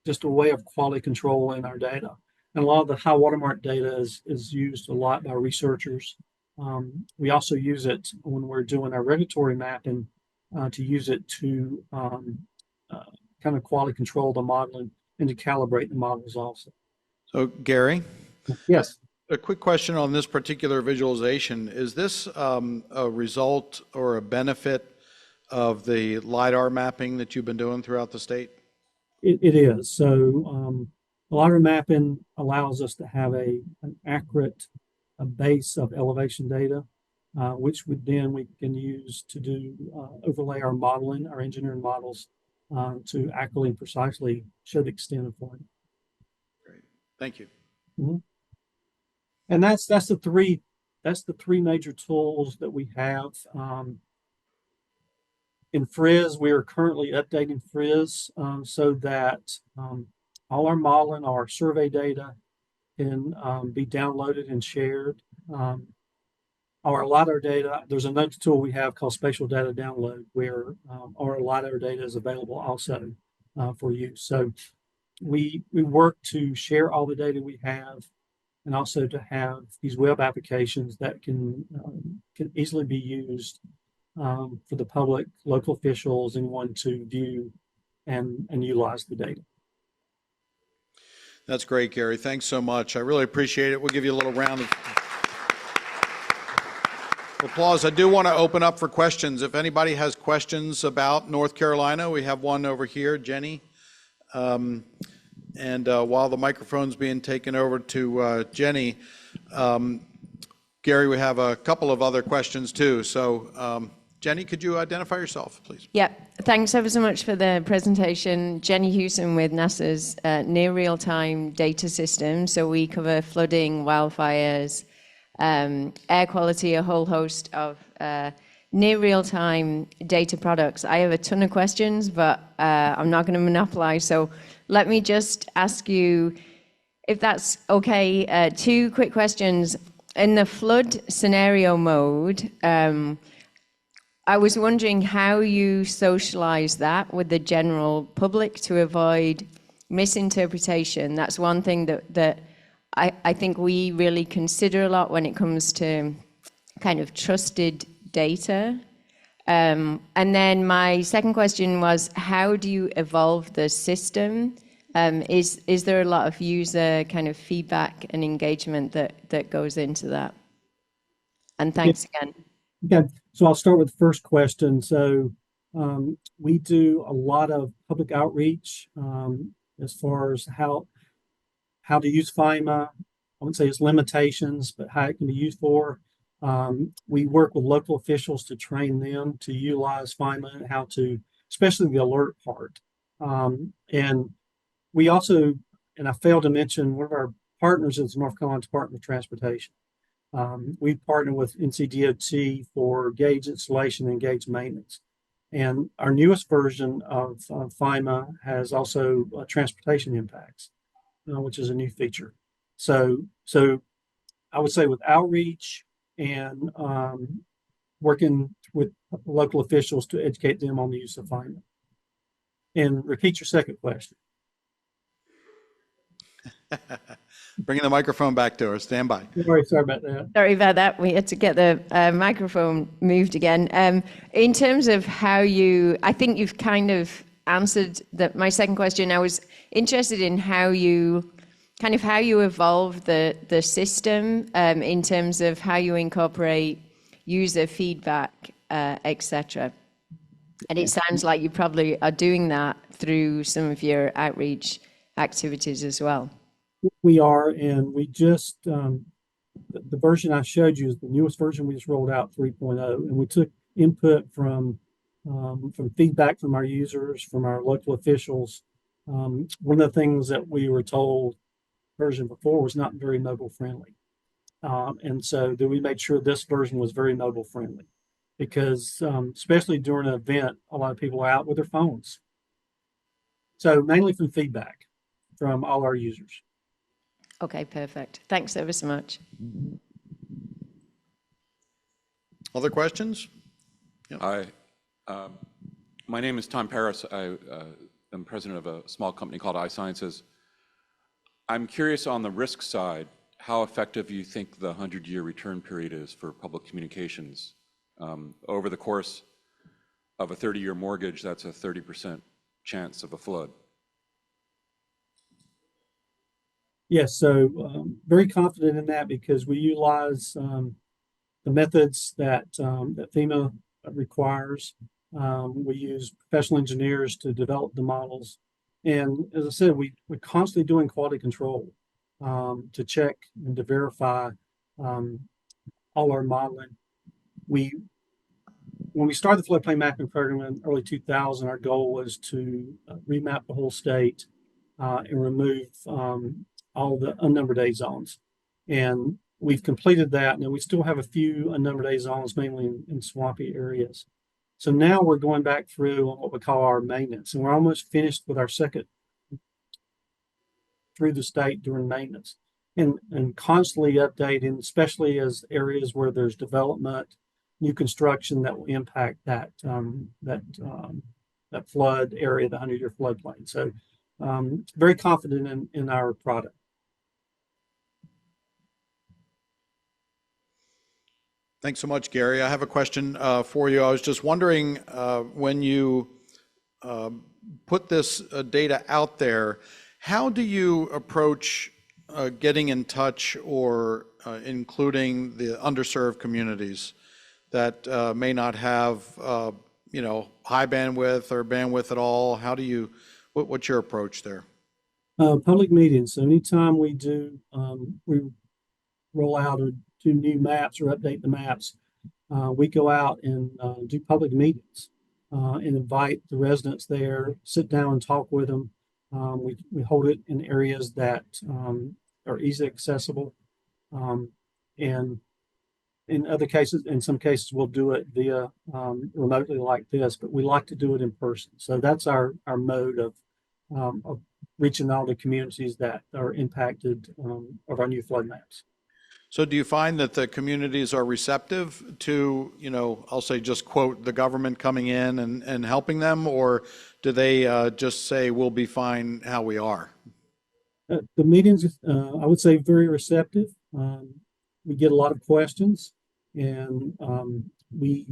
Speaker 5: just a way of quality control in our data. And a lot of the high watermark data is used a lot by researchers. We also use it when we're doing our regulatory mapping to use it to kind of quality control the modeling and to calibrate the models also.
Speaker 1: So Gary,
Speaker 5: Yes.
Speaker 1: a quick question on this particular visualization. Is this a result or a benefit of the LiDAR mapping that you've been doing throughout the state?
Speaker 5: It is. So LiDAR mapping allows us to have an accurate base of elevation data, which we can use to do overlay our modeling, our engineering models, to accurately and precisely show the extent of flooding.
Speaker 1: Great. Thank you.
Speaker 5: Mm-hmm. And that's the three major tools that we have. In FRIZ, we are currently updating FRIZ so that all our modeling, our survey data can be downloaded and shared. Our LiDAR data, there's another tool we have called Spatial Data Download, where our LiDAR data is available also for use. So we work to share all the data we have, and also to have these web applications that can easily be used for the public, local officials, and want to view and utilize the data.
Speaker 1: That's great, Gary. Thanks so much. I really appreciate it. We'll give you a little round of applause. I do want to open up for questions. If anybody has questions about North Carolina, we have one over here, Jenny. And while the microphone's being taken over to Jenny, Gary, we have a couple of other questions too. So Jenny, could you identify yourself, please?
Speaker 6: Yeah, thanks ever so much for the presentation. Jenny Hewson with NASA's Near Real-Time Data System. So we cover flooding, wildfires, air quality, a whole host of near real-time data products. I have a ton of questions, but I'm not going to monopolize. So let me just ask you, if that's okay, two quick questions. In the flood scenario mode, I was wondering how you socialize that with the general public to avoid misinterpretation. That's one thing that I think we really consider a lot when it comes to kind of trusted data. And then my second question was, how do you evolve the system? Is there a lot of user kind of feedback and engagement that goes into that? And thanks again.
Speaker 5: Okay, so I'll start with the first question. So we do a lot of public outreach as far as how to use FIMA. I wouldn't say its limitations, but how it can be used for. We work with local officials to train them to utilize FIMA and how to, especially the alert part. And we also, and I failed to mention, one of our partners is the North Carolina Department of Transportation. We partner with NCDOT for gauge installation and gauge maintenance. And our newest version of FIMA has also transportation impacts, which is a new feature. So I would say with outreach and working with local officials to educate them on the use of FIMA. And repeat your second question.
Speaker 1: Bringing the microphone back to her. Stand by.
Speaker 5: Sorry about that.
Speaker 6: Sorry about that. We had to get the microphone moved again. In terms of how I think you've kind of answered my second question. I was interested in how you evolve the system in terms of how you incorporate user feedback, etc. And it sounds like you probably are doing that through some of your outreach activities as well.
Speaker 5: We are, and we just, the version I showed you is the newest version we just rolled out, 3.0, and we took input from feedback from our users, from our local officials. One of the things that we were told version before was not very mobile friendly. And so we made sure this version was very mobile friendly because especially during an event, a lot of people are out with their phones. So mainly from feedback from all our users.
Speaker 6: Okay, perfect. Thanks ever so much.
Speaker 1: Other questions? Yep.
Speaker 7: Hi, my name is Tom Paris. I am president of a small company called iSciences. I'm curious on the risk side, how effective you think the 100-year return period is for public communications. Over the course of a 30-year mortgage, that's a 30% chance of a flood.
Speaker 5: Yes, so very confident in that because we utilize the methods that that FEMA requires. We use professional engineers to develop the models, and as I said, we're constantly doing quality control to check and to verify all our modeling. When we started the floodplain mapping program in early 2000, our goal was to remap the whole state and remove all the unnumbered A zones. And we've completed that. Now we still have a few unnumbered A zones, mainly in swampy areas. So now we're going back through on what we call our maintenance, and we're almost finished with our second through the state during maintenance, and constantly updating, especially as areas where there's development, new construction that will impact that that flood area, the 100-year floodplain. So very confident in our product.
Speaker 1: Thanks so much, Gary. I have a question for you. I was just wondering when you put this data out there, how do you approach getting in touch or including the underserved communities that may not have high bandwidth or bandwidth at all? How do you, what's your approach there?
Speaker 5: Public meetings. So anytime we do, we roll out or do new maps or update the maps, we go out and do public meetings and invite the residents there, sit down and talk with them. We hold it in areas that are easily accessible. And in other cases, in some cases, we'll do it via remotely like this, but we like to do it in person. So that's our mode of reaching all the communities that are impacted of our new flood maps.
Speaker 1: So do you find that the communities are receptive to, I'll say just quote, the government coming in and helping them, or do they just say, we'll be fine how we are?
Speaker 5: The meetings, I would say, very receptive. We get a lot of questions, and we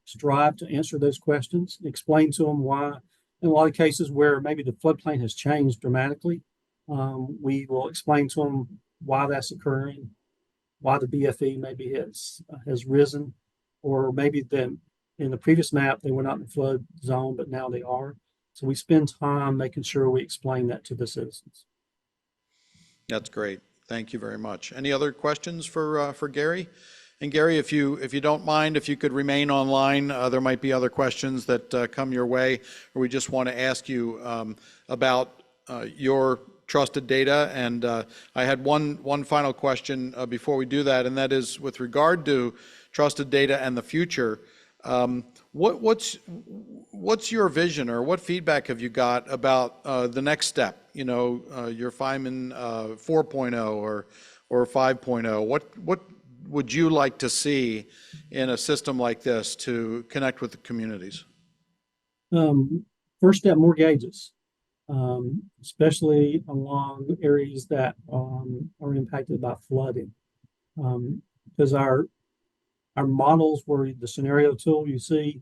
Speaker 5: strive to answer those questions, explain to them why. In a lot of cases where maybe the floodplain has changed dramatically, we will explain to them why that's occurring, why the BFE maybe has risen, or maybe then in the previous map they were not in the flood zone, but now they are. So we spend time making sure we explain that to the citizens.
Speaker 1: That's great. Thank you very much. Any other questions for Gary? And Gary, if you don't mind, if you could remain online, there might be other questions that come your way, or we just want to ask you about your trusted data. And I had one final question before we do that, and that is with regard to trusted data and the future. What's your vision, or what feedback have you got about the next step? Your Feynman 4.0 or 5.0. What would you like to see in a system like this to connect with the communities?
Speaker 5: First step, more gauges, especially along areas that are impacted by flooding, because our models where the scenario tool you see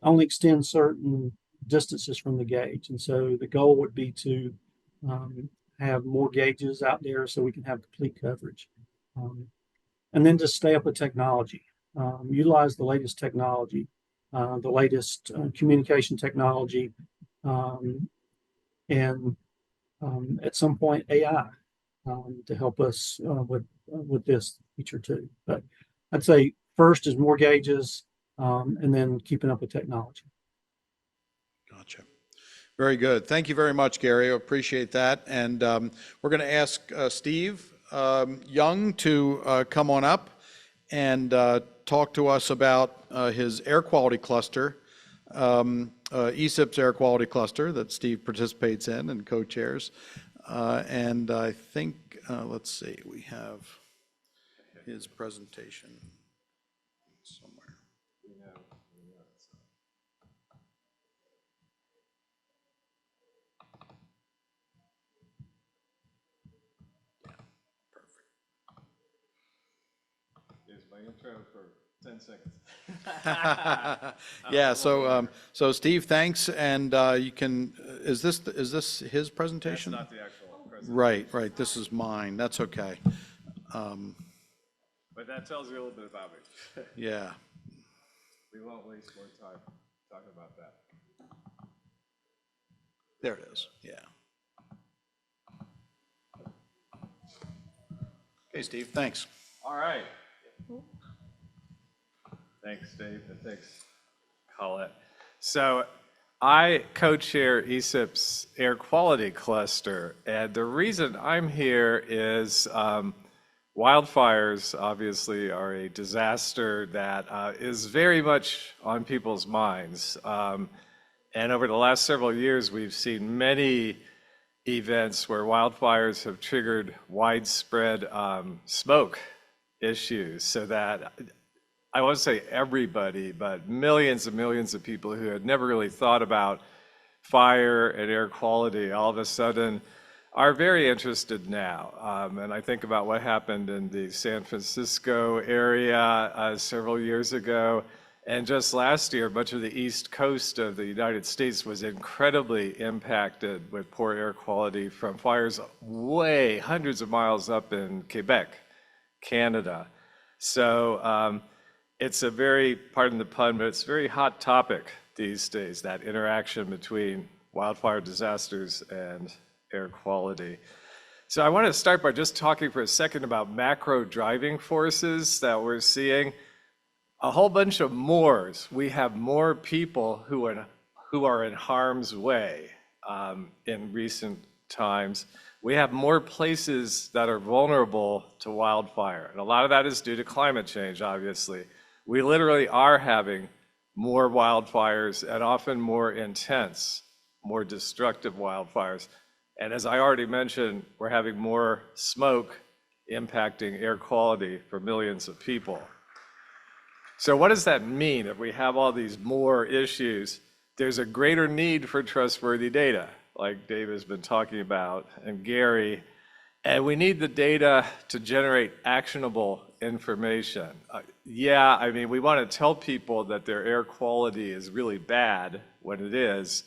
Speaker 5: only extend certain distances from the gauge. And so the goal would be to have more gauges out there so we can have complete coverage. And then just stay up with technology, utilize the latest technology, the latest communication technology, and at some point AI to help us with this feature too. But I'd say first is more gauges, and then keeping up with technology.
Speaker 1: Gotcha. Very good. Thank you very much, Gary. I appreciate that. And we're going to ask Steve Young to come on up and talk to us about his air quality cluster, ESIP's air quality cluster that Steve participates in and co-chairs. And I think, let's see, we have his presentation somewhere.
Speaker 4: intro for 10 seconds.
Speaker 1: Yeah, so Steve, thanks, and you can, is this his
Speaker 4: That's
Speaker 1: presentation?
Speaker 4: not the actual presentation.
Speaker 1: Right, this is mine, that's okay.
Speaker 4: But that tells you a little bit about me.
Speaker 1: Yeah,
Speaker 4: We won't waste more time talking about that.
Speaker 1: there it is, yeah. Okay, Steve, thanks.
Speaker 4: All right. Thanks, Dave, and thanks, Colette. So I co-chair ESIP's air quality cluster, and the reason I'm here is wildfires obviously are a disaster that is very much on people's minds. And over the last several years, we've seen many events where wildfires have triggered widespread smoke issues, so that I won't say everybody, but millions and millions of people who had never really thought about fire and air quality all of a sudden are very interested now. And I think about what happened in the San Francisco area several years ago. And just last year, much of the east coast of the United States was incredibly impacted with poor air quality from fires way hundreds of miles up in Quebec, Canada. So it's a very, pardon the pun, but it's a very hot topic these days, that interaction between wildfire disasters and air quality. So I want to start by just talking for a second about macro driving forces that we're seeing. A whole bunch of mores. We have more people who are in harm's way in recent times. We have more places that are vulnerable to wildfire. And a lot of that is due to climate change, obviously. We literally are having more wildfires and often more intense, more destructive wildfires. And as I already mentioned, we're having more smoke impacting air quality for millions of people. So what does that mean? If we have all these more issues, there's a greater need for trustworthy data, like Dave has been talking about, and Gary, and we need the data to generate actionable information. Yeah, I mean, we want to tell people that their air quality is really bad when it is,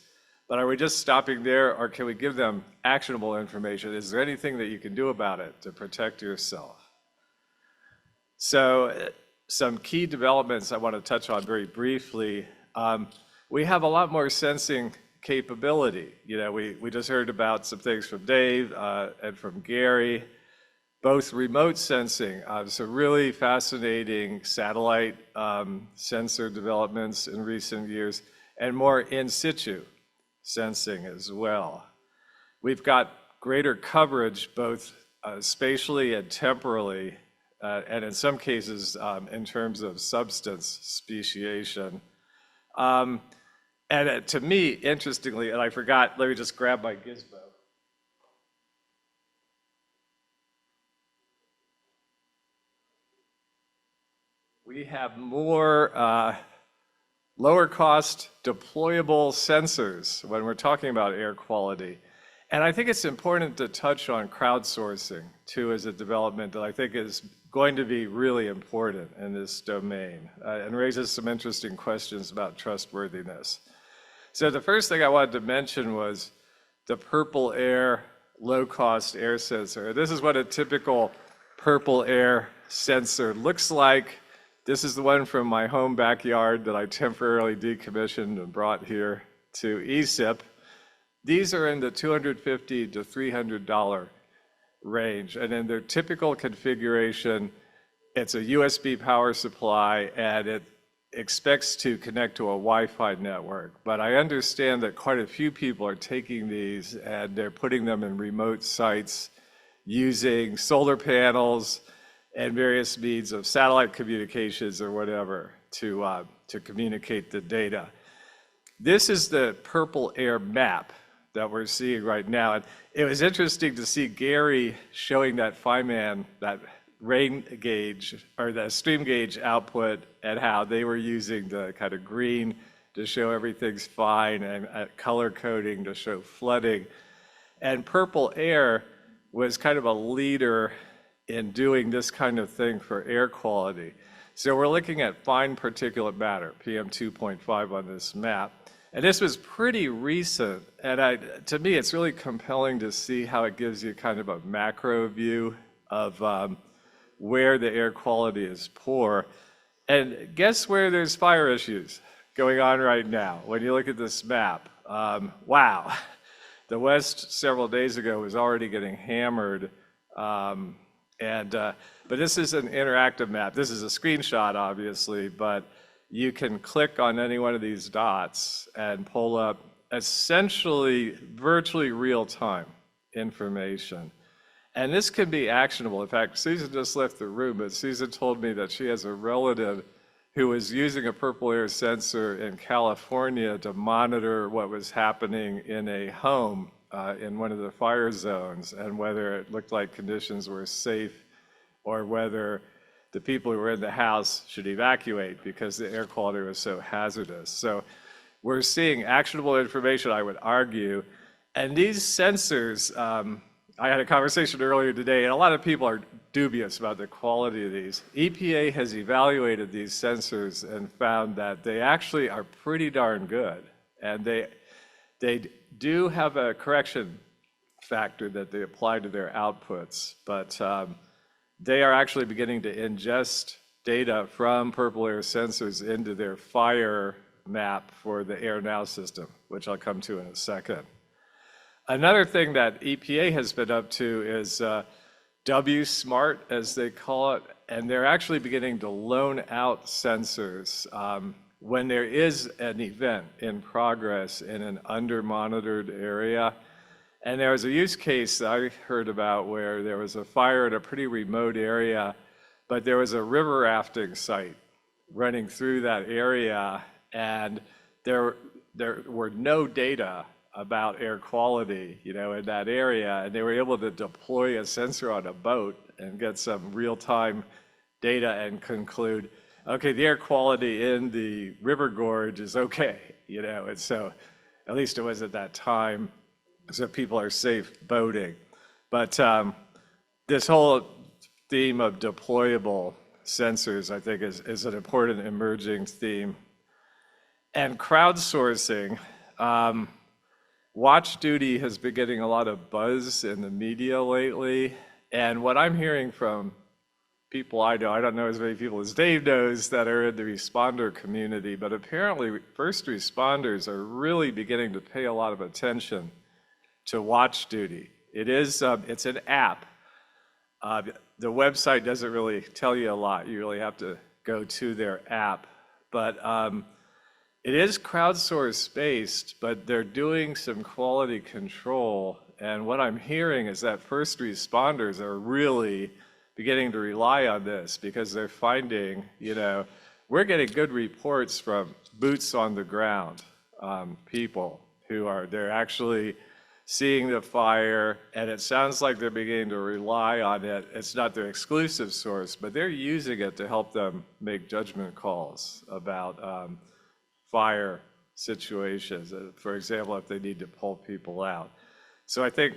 Speaker 4: but are we just stopping there, or can we give them actionable information? Is there anything that you can do about it to protect yourself? So some key developments I want to touch on very briefly. We have a lot more sensing capability. You know, we just heard about some things from Dave and from Gary, both remote sensing, so really fascinating satellite sensor developments in recent years, and more in situ sensing as well. We've got greater coverage both spatially and temporally, and in some cases in terms of substance speciation. And to me, interestingly, and I forgot, let me just grab my gizmo. We have more lower cost deployable sensors when we're talking about air quality. And I think it's important to touch on crowdsourcing too as a development that I think is going to be really important in this domain and raises some interesting questions about trustworthiness. So the first thing I wanted to mention was the Purple Air low-cost air sensor. This is what a typical Purple Air sensor looks like. This is the one from my home backyard that I temporarily decommissioned and brought here to ESIP. These are in the $250 to $300 range, and in their typical configuration, it's a USB power supply and it expects to connect to a Wi-Fi network. But I understand that quite a few people are taking these and they're putting them in remote sites using solar panels and various means of satellite communications or whatever to communicate the data. This is the Purple Air map that we're seeing right now. And it was interesting to see Gary showing that Fiman, that rain gauge or the stream gauge output, and how they were using the kind of green to show everything's fine and color coding to show flooding. And Purple Air was kind of a leader in doing this kind of thing for air quality. So we're looking at fine particulate matter, PM 2.5 on this map. And this was pretty recent, and to me, it's really compelling to see how it gives you kind of a macro view of where the air quality is poor. And guess where there's fire issues going on right now when you look at this map? Wow, the West several days ago was already getting hammered. But this is an interactive map. This is a screenshot, obviously, but you can click on any one of these dots and pull up essentially virtually real-time information. And this can be actionable. In fact, Susan just left the room, but Susan told me that she has a relative who was using a purple air sensor in California to monitor what was happening in a home in one of the fire zones, and whether it looked like conditions were safe or whether the people who were in the house should evacuate because the air quality was so hazardous. So we're seeing actionable information, I would argue. And these sensors, I had a conversation earlier today, and a lot of people are dubious about the quality of these. EPA has evaluated these sensors and found that they actually are pretty darn good. And they do have a correction factor that they apply to their outputs, but they are actually beginning to ingest data from purple air sensors into their fire map for the AirNow system, which I'll come to in a second. Another thing that EPA has been up to is WSmart, as they call it, and they're actually beginning to loan out sensors when there is an event in progress in an under-monitored area. And there was a use case I heard about where there was a fire in a pretty remote area, but there was a river rafting site running through that area, and there were no data about air quality, in that area, and they were able to deploy a sensor on a boat and get some real-time data and conclude, okay, the air quality in the river gorge is okay, and so at least it was at that time, so people are safe boating. But this whole theme of deployable sensors, I think, is an important emerging theme. And crowdsourcing, WatchDuty has been getting a lot of buzz in the media lately. And what I'm hearing from people I don't know as many people as Dave knows that are in the responder community, but apparently first responders are really beginning to pay a lot of attention to WatchDuty. It's an app. The website doesn't really tell you a lot. You really have to go to their app. But it is crowdsourced based, but they're doing some quality control. And what I'm hearing is that first responders are really beginning to rely on this because they're finding, we're getting good reports from boots on the ground people they're actually seeing the fire, and it sounds like they're beginning to rely on it. It's not their exclusive source, but they're using it to help them make judgment calls about fire situations. For example, if they need to pull people out. So I think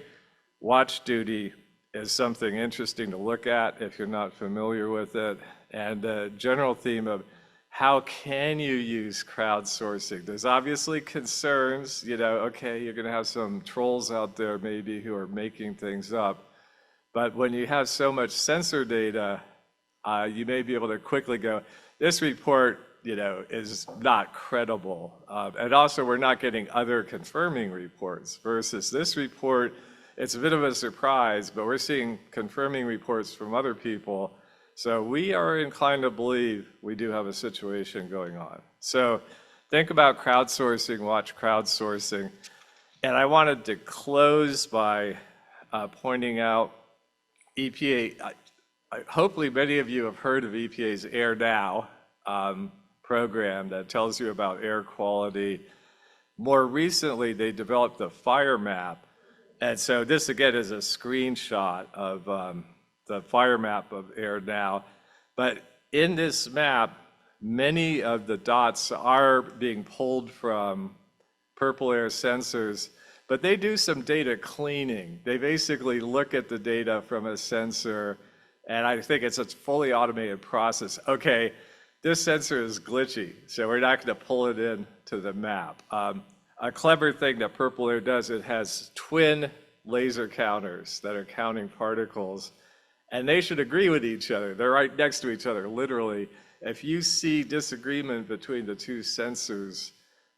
Speaker 4: WatchDuty is something interesting to look at if you're not familiar with it. And the general theme of how can you use crowdsourcing? There's obviously concerns, okay, you're gonna have some trolls out there maybe who are making things up. But when you have so much sensor data, you may be able to quickly go, this report, is not credible. And also we're not getting other confirming reports versus this report. It's a bit of a surprise, but we're seeing confirming reports from other people. So we are inclined to believe we do have a situation going on. So think about crowdsourcing, watch crowdsourcing. And I wanted to close by pointing out EPA. Hopefully many of you have heard of EPA's AirNow program that tells you about air quality. More recently, they developed the fire map. And so this again is a screenshot of the fire map of AirNow. But in this map, many of the dots are being pulled from purple air sensors, but they do some data cleaning. They basically look at the data from a sensor And I think it's a fully automated process. Okay, this sensor is glitchy, so we're not going to pull it in to the map. A clever thing that Purple Air does, it has twin laser counters that are counting particles, and they should agree with each other. They're right next to each other, literally. If you see disagreement between the two sensors,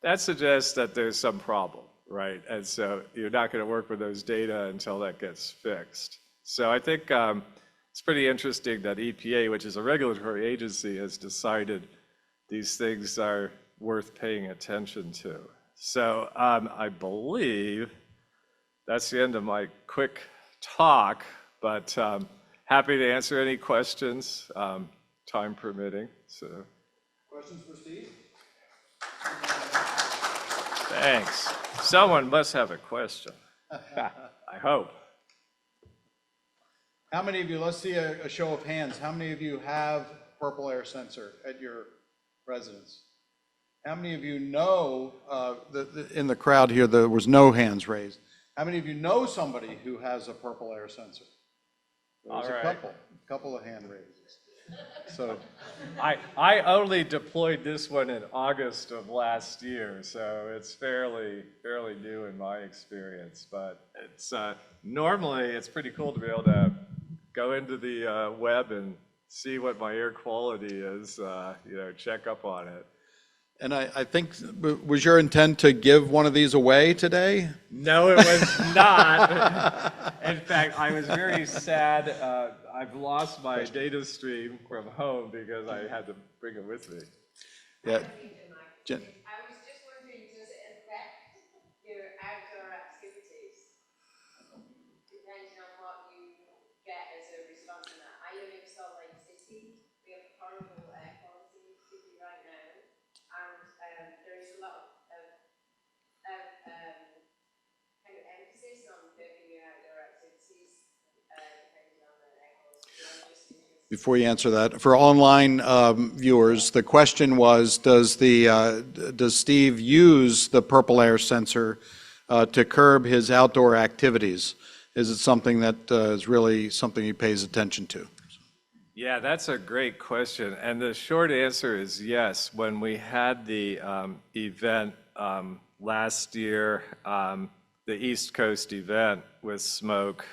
Speaker 4: that suggests that there's some problem, right? And so you're not going to work with those data until that gets fixed. So I think it's pretty interesting that EPA, which is a regulatory agency, has decided these things are worth paying attention to. So I believe that's the end of my quick talk, but happy to answer any questions, time permitting. So,
Speaker 1: Questions for Steve?
Speaker 4: thanks. Someone must have a question. I hope.
Speaker 1: How many of you, let's see a show of hands, how many of you have Purple Air sensor at your residence? How many of you know, in the crowd here, there was no hands raised. How many of you know somebody who has a Purple Air sensor? There was
Speaker 4: All
Speaker 1: a
Speaker 4: right.
Speaker 1: couple of hand raises. So,
Speaker 4: I only deployed this one in August of last year, so it's fairly new in my experience. But it's normally it's pretty cool to be able to go into the web and see what my air quality is. Check up on it.
Speaker 1: and I think, was your intent to give one of these away today?
Speaker 4: No, it was not. In fact, I was very sad. I've lost my data stream from home because I had to bring it with me.
Speaker 1: Yeah. Jen-
Speaker 8: I was just wondering, does it affect your outdoor activities? Depending on what you get as a response to that. I live in Salt Lake City. We have horrible air quality in the city right now. And there is a lot of kind of emphasis on curbing your outdoor activities, depending on the air quality. So I'm just interested.
Speaker 1: Before you answer that, for online viewers, the question was, does Steve use the Purple Air sensor to curb his outdoor activities? Is it something that is really something he pays attention to?
Speaker 4: Yeah, that's a great question. And the short answer is yes. When we had the event last year, the East Coast event with smoke,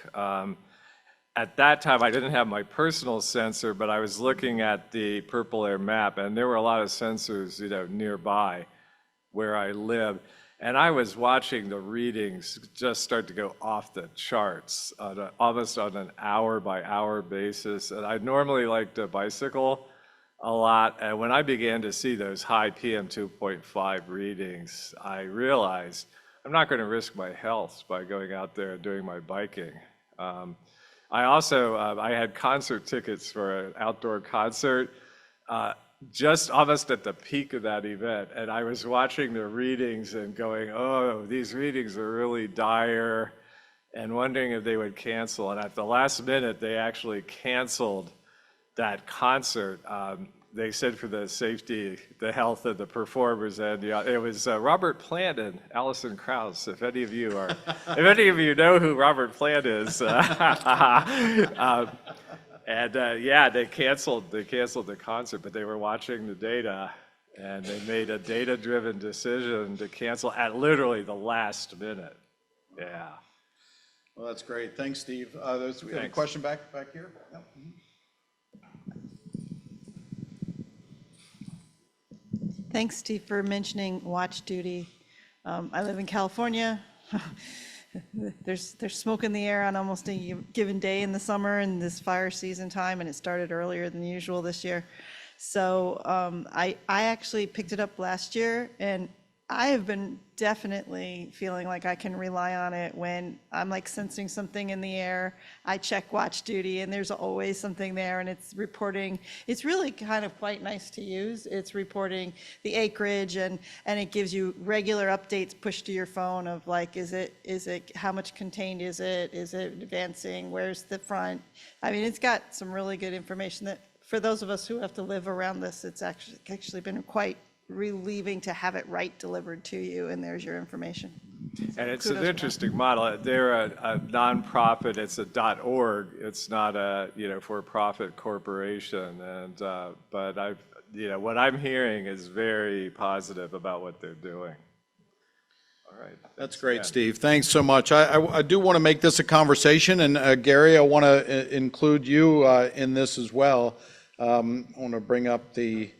Speaker 4: at that time, I didn't have my personal sensor, but I was looking at the Purple Air map, and there were a lot of sensors, nearby where I live. And I was watching the readings just start to go off the charts, almost on an hour-by-hour basis. And I normally like to bicycle a lot, and when I began to see those high PM 2.5 readings, I realized I'm not going to risk my health by going out there and doing my biking. I also, I had concert tickets for an outdoor concert just almost at the peak of that event. And I was watching the readings and going, oh, these readings are really dire, and wondering if they would cancel. And at the last minute, they actually canceled that concert. They said for the safety, the health of the performers, and it was Robert Plant and Alison Krauss. If any of you know who Robert Plant is, they canceled the concert, but they were watching the data, and they made a data-driven decision to cancel at literally the last minute. Yeah.
Speaker 1: Well, that's great. Thanks, Steve. We have a
Speaker 4: Thanks.
Speaker 1: question back here? Yep.
Speaker 9: Thanks, Steve, for mentioning watch duty. I live in California. There's smoke in the air on almost a given day in the summer and this fire season time, and it started earlier than usual this year. So I actually picked it up last year, and I have been definitely feeling like I can rely on it when I'm like sensing something in the air. I check watch duty, and there's always something there, and it's reporting. It's really kind of quite nice to use. It's reporting the acreage, and it gives you regular updates pushed to your phone of like, is it how much contained is it advancing, where's the front? I mean, it's got some really good information that for those of us who have to live around this, it's actually been quite relieving to have it right delivered to you, and there's your information.
Speaker 4: And it's
Speaker 9: kudos for
Speaker 4: an
Speaker 9: that.
Speaker 4: interesting model. They're a nonprofit. It's a .org. It's not a, for-profit corporation. And, but what I'm hearing is very positive about what they're doing. All right.
Speaker 1: That's great, Steve. Thanks so much. I do want to make this a conversation, and Gary, I want to include you in this as well. I want to bring up the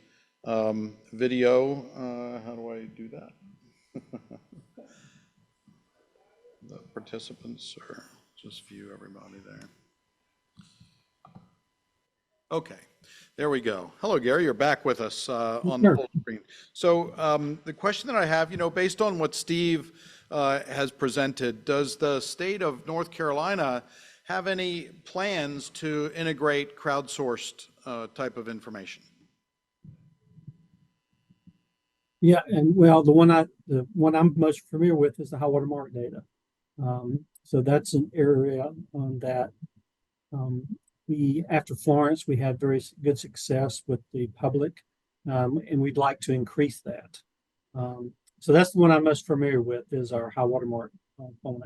Speaker 1: video. How do I do that? The participants, or just view everybody there? Okay, there we go. Hello, Gary, you're back with us on the
Speaker 5: Sure.
Speaker 1: full screen. So the question that I have, based on what Steve has presented, does the state of North Carolina have any plans to integrate crowdsourced type of information?
Speaker 5: Yeah, and well, the one I'm most familiar with is the high water mark data. So that's an area that after Florence, we had very good success with the public, and we'd like to increase that. So that's the one I'm most familiar with, is our high water mark phone.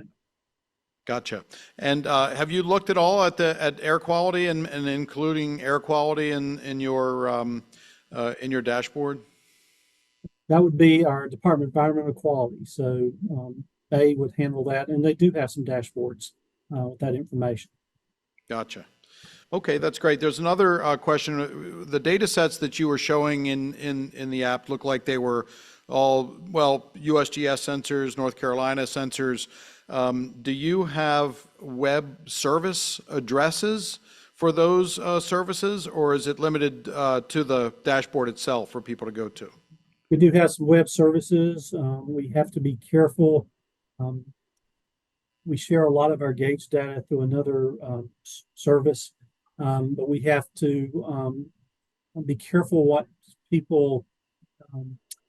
Speaker 1: Gotcha. And have you looked at all at air quality and including air quality in your dashboard?
Speaker 5: That would be our Department of Environmental Quality. So they would handle that, and they do have some dashboards with that information.
Speaker 1: Gotcha. Okay, that's great. There's another question. The data sets that you were showing in the app look like they were all, well, USGS sensors, North Carolina sensors. Do you have web service addresses for those services, or is it limited to the dashboard itself for people to go to?
Speaker 5: We do have some web services. We have to be careful. We share a lot of our gauge data through another service, but we have to be careful what people,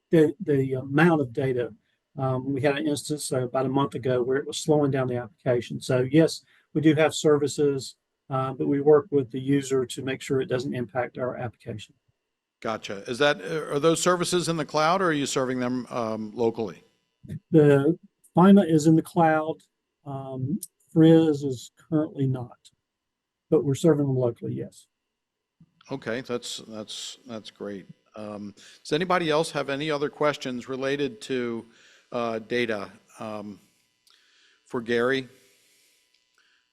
Speaker 5: the amount of data. We had an instance about a month ago where it was slowing down the application. So yes, we do have services, but we work with the user to make sure it doesn't impact our application.
Speaker 1: Gotcha. Are those services in the cloud, or are you serving them locally?
Speaker 5: The FIMA is in the cloud. Frizz is currently not, but we're serving them locally, yes.
Speaker 1: Okay, that's great. Does anybody else have any other questions related to data for Gary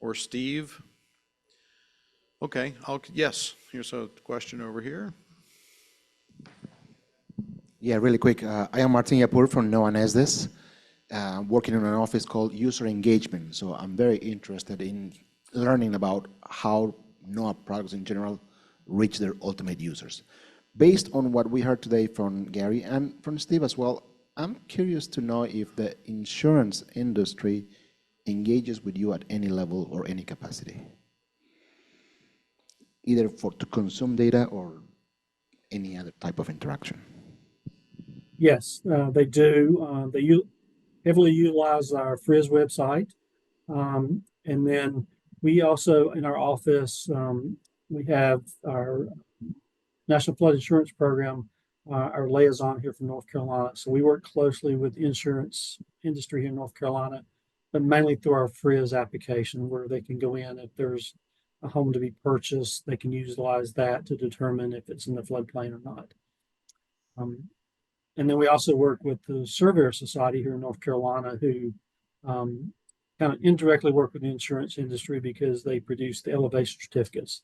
Speaker 1: or Steve? Okay, yes, here's a question over here.
Speaker 10: Yeah, really quick. I am Martin Yapur from NOAA NESDIS, working in an office called User Engagement. So I'm very interested in learning about how NOAA products in general reach their ultimate users. Based on what we heard today from Gary and from Steve as well, I'm curious to know if the insurance industry engages with you at any level or any capacity, either to consume data or any other type of interaction.
Speaker 5: Yes, they do. They heavily utilize our Frizz website. And then we also, in our office, we have our National Flood Insurance Program, our liaison here from North Carolina. So we work closely with the insurance industry here in North Carolina, but mainly through our Frizz application, where they can go in if there's a home to be purchased, they can utilize that to determine if it's in the floodplain or not. And then we also work with the Surveyor Society here in North Carolina, who kind of indirectly work with the insurance industry because they produce the elevation certificates,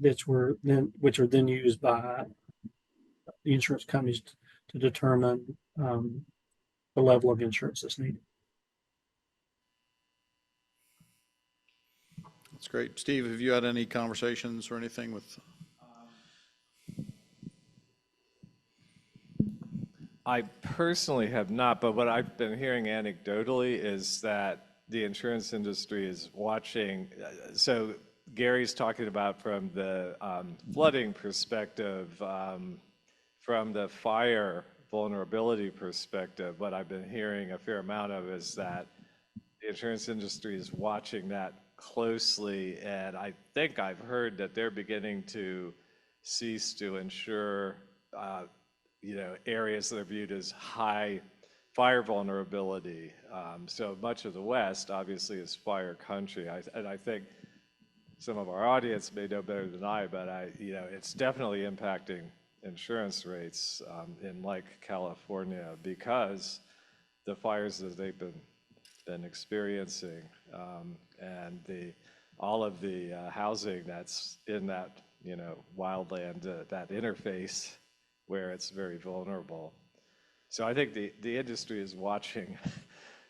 Speaker 5: which are then used by the insurance companies to determine the level of insurance that's needed.
Speaker 1: That's great. Steve, have you had any conversations or anything with?
Speaker 4: I personally have not, but what I've been hearing anecdotally is that the insurance industry is watching. So Gary's talking about from the flooding perspective, from the fire vulnerability perspective. What I've been hearing a fair amount of is that the insurance industry is watching that closely, and I think I've heard that they're beginning to cease to insure areas that are viewed as high fire vulnerability. So much of the West obviously is fire country. And I think some of our audience may know better than I, but it's definitely impacting insurance rates in like California because the fires that they've been experiencing and all of the housing that's in that wildland, that interface where it's very vulnerable. So I think the industry is watching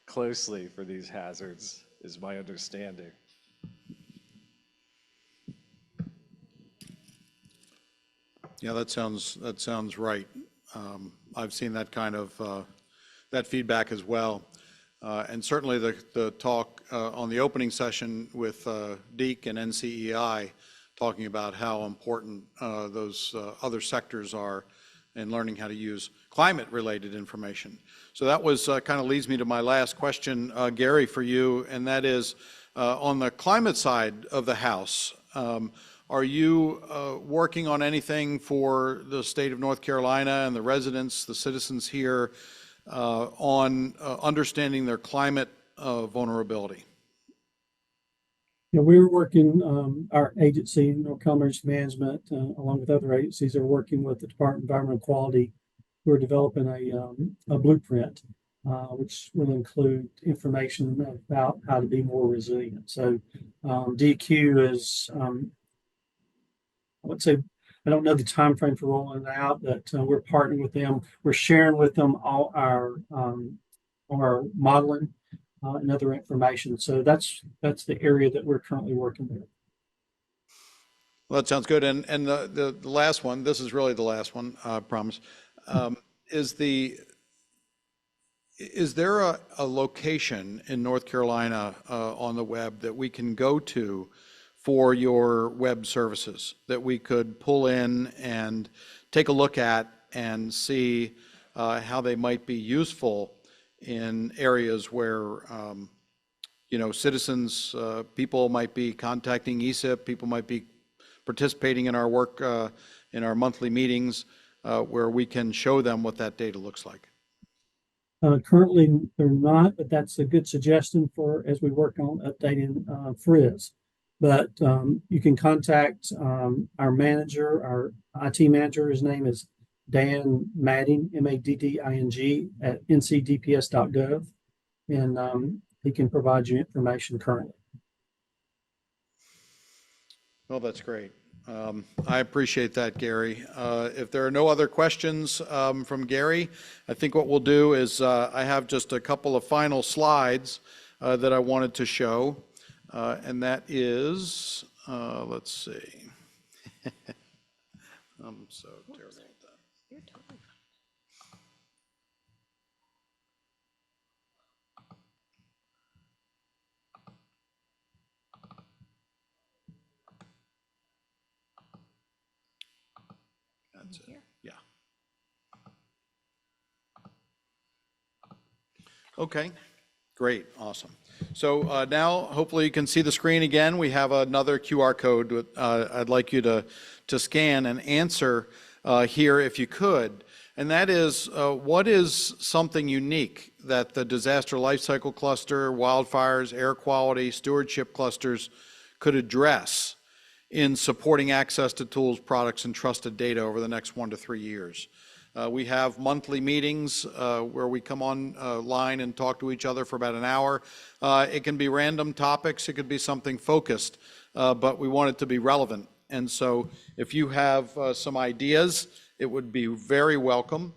Speaker 4: closely for these hazards, is my understanding.
Speaker 1: Yeah, that sounds right. I've seen that kind of that feedback as well, and certainly the talk on the opening session with DEEC and NCEI, talking about how important those other sectors are in learning how to use climate-related information. So that was kind of leads me to my last question, Gary, for you, and that is on the climate side of the house. Are you working on anything for the state of North Carolina and the residents, the citizens here, on understanding their climate vulnerability?
Speaker 5: Yeah, we're working, our agency, North Carolina Emergency Management, along with other agencies, are working with the Department of Environmental Quality. We're developing a blueprint, which will include information about how to be more resilient. So DEQ is, I would say, I don't know the time frame for rolling it out, but we're partnering with them. We're sharing with them all our modeling and other information. So that's the area that we're currently working with.
Speaker 1: Well, that sounds good. And the last one, this is really the last one, I promise, is there a location in North Carolina on the web that we can go to for your web services that we could pull in and take a look at and see how they might be useful in areas where citizens, people might be contacting ESIP, people might be participating in our work in our monthly meetings where we can show them what that data looks like?
Speaker 5: Currently, they're not, but that's a good suggestion for as we work on updating FRIS. But you can contact our manager, our IT manager. His name is Dan Madding, Madding, at ncdps.gov, and he can provide you information currently.
Speaker 1: Well, that's great. I appreciate that, Gary. If there are no other questions from Gary, I think what we'll do is I have just a couple of final slides that I wanted to show, and that is, let's see. I'm so terrible at that.
Speaker 6: You're totally fine.
Speaker 1: That's it. Yeah. Okay, great, awesome. So now hopefully you can see the screen again. We have another QR code I'd like you to scan and answer here if you could. And that is, what is something unique that the Disaster Lifecycle Cluster, wildfires, air quality, stewardship clusters could address in supporting access to tools, products, and trusted data over the next 1 to 3 years? We have monthly meetings where we come online and talk to each other for about an hour. It can be random topics, it could be something focused, but we want it to be relevant. And so if you have some ideas, it would be very welcome,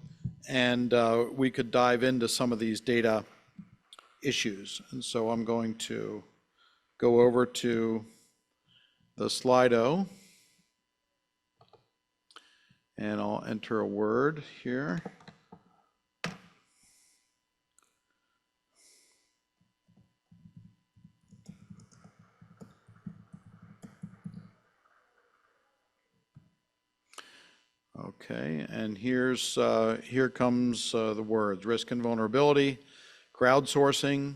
Speaker 1: and we could dive into some of these data issues. And so I'm going to go over to the Slido, and I'll enter a word here. Okay, and here comes the words: risk and vulnerability, crowdsourcing,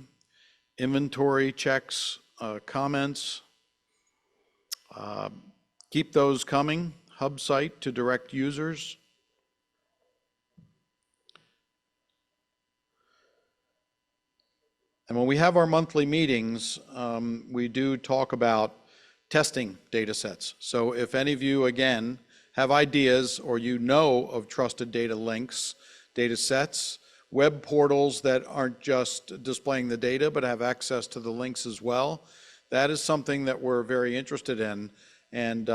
Speaker 1: inventory checks, comments. Keep those coming. Hub site to direct users. And when we have our monthly meetings, we do talk about testing data sets. So if any of you, again, have ideas or you know of trusted data links, data sets, web portals that aren't just displaying the data but have access to the links as well, that is something that we're very interested in. And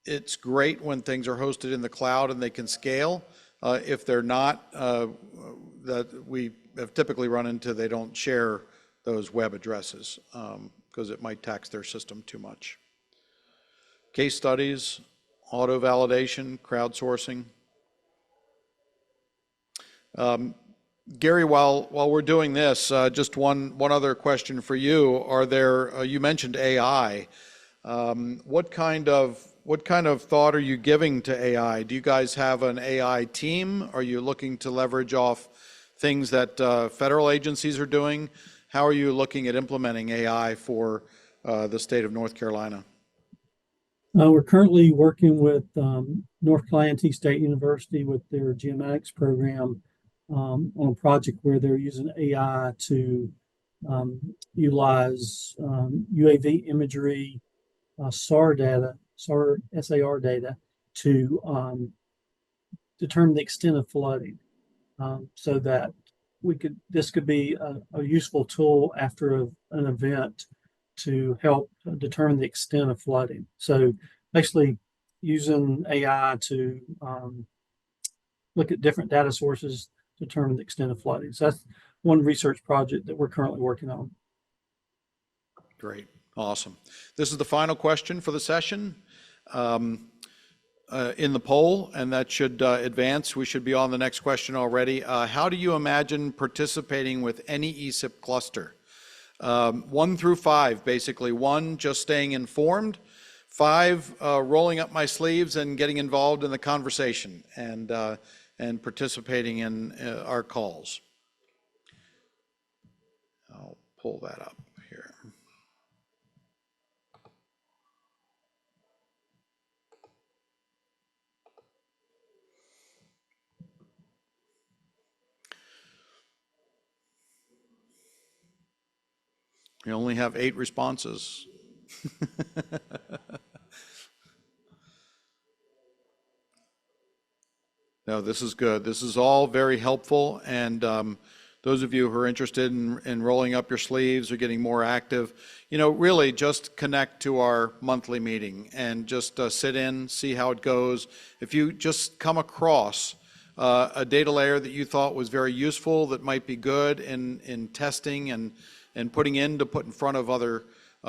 Speaker 1: it's great when things are hosted in the cloud and they can scale. If they're not, that we have typically run into, they don't share those web addresses because it might tax their system too much. Case studies, auto validation, crowdsourcing. Gary, while we're doing this, just one other question for you. Are there, you mentioned AI. What kind of thought are you giving to AI? Do you guys have an AI team? Are you looking to leverage off things that federal agencies are doing? How are you looking at implementing AI for the state of North Carolina?
Speaker 5: We're currently working with North Clientine State University with their geomatics program on a project where they're using AI to utilize UAV imagery, SAR data, SAR data to determine the extent of flooding, so that this could be a useful tool after an event to help determine the extent of flooding. So basically using AI to look at different data sources to determine the extent of flooding. So that's one research project that we're currently working on.
Speaker 1: Great, awesome. This is the final question for the session in the poll, and that should advance. We should be on the next question already. How do you imagine participating with any ESIP cluster? 1 through 5, basically. 1, just staying informed. 5, rolling up my sleeves and getting involved in the conversation and participating in our calls. I'll pull that up here. We only have 8 responses. No, this is good. This is all very helpful, and those of you who are interested in rolling up your sleeves or getting more active, really just connect to our monthly meeting and just sit in, see how it goes. If you just come across a data layer that you thought was very useful, that might be good in testing and put in front of other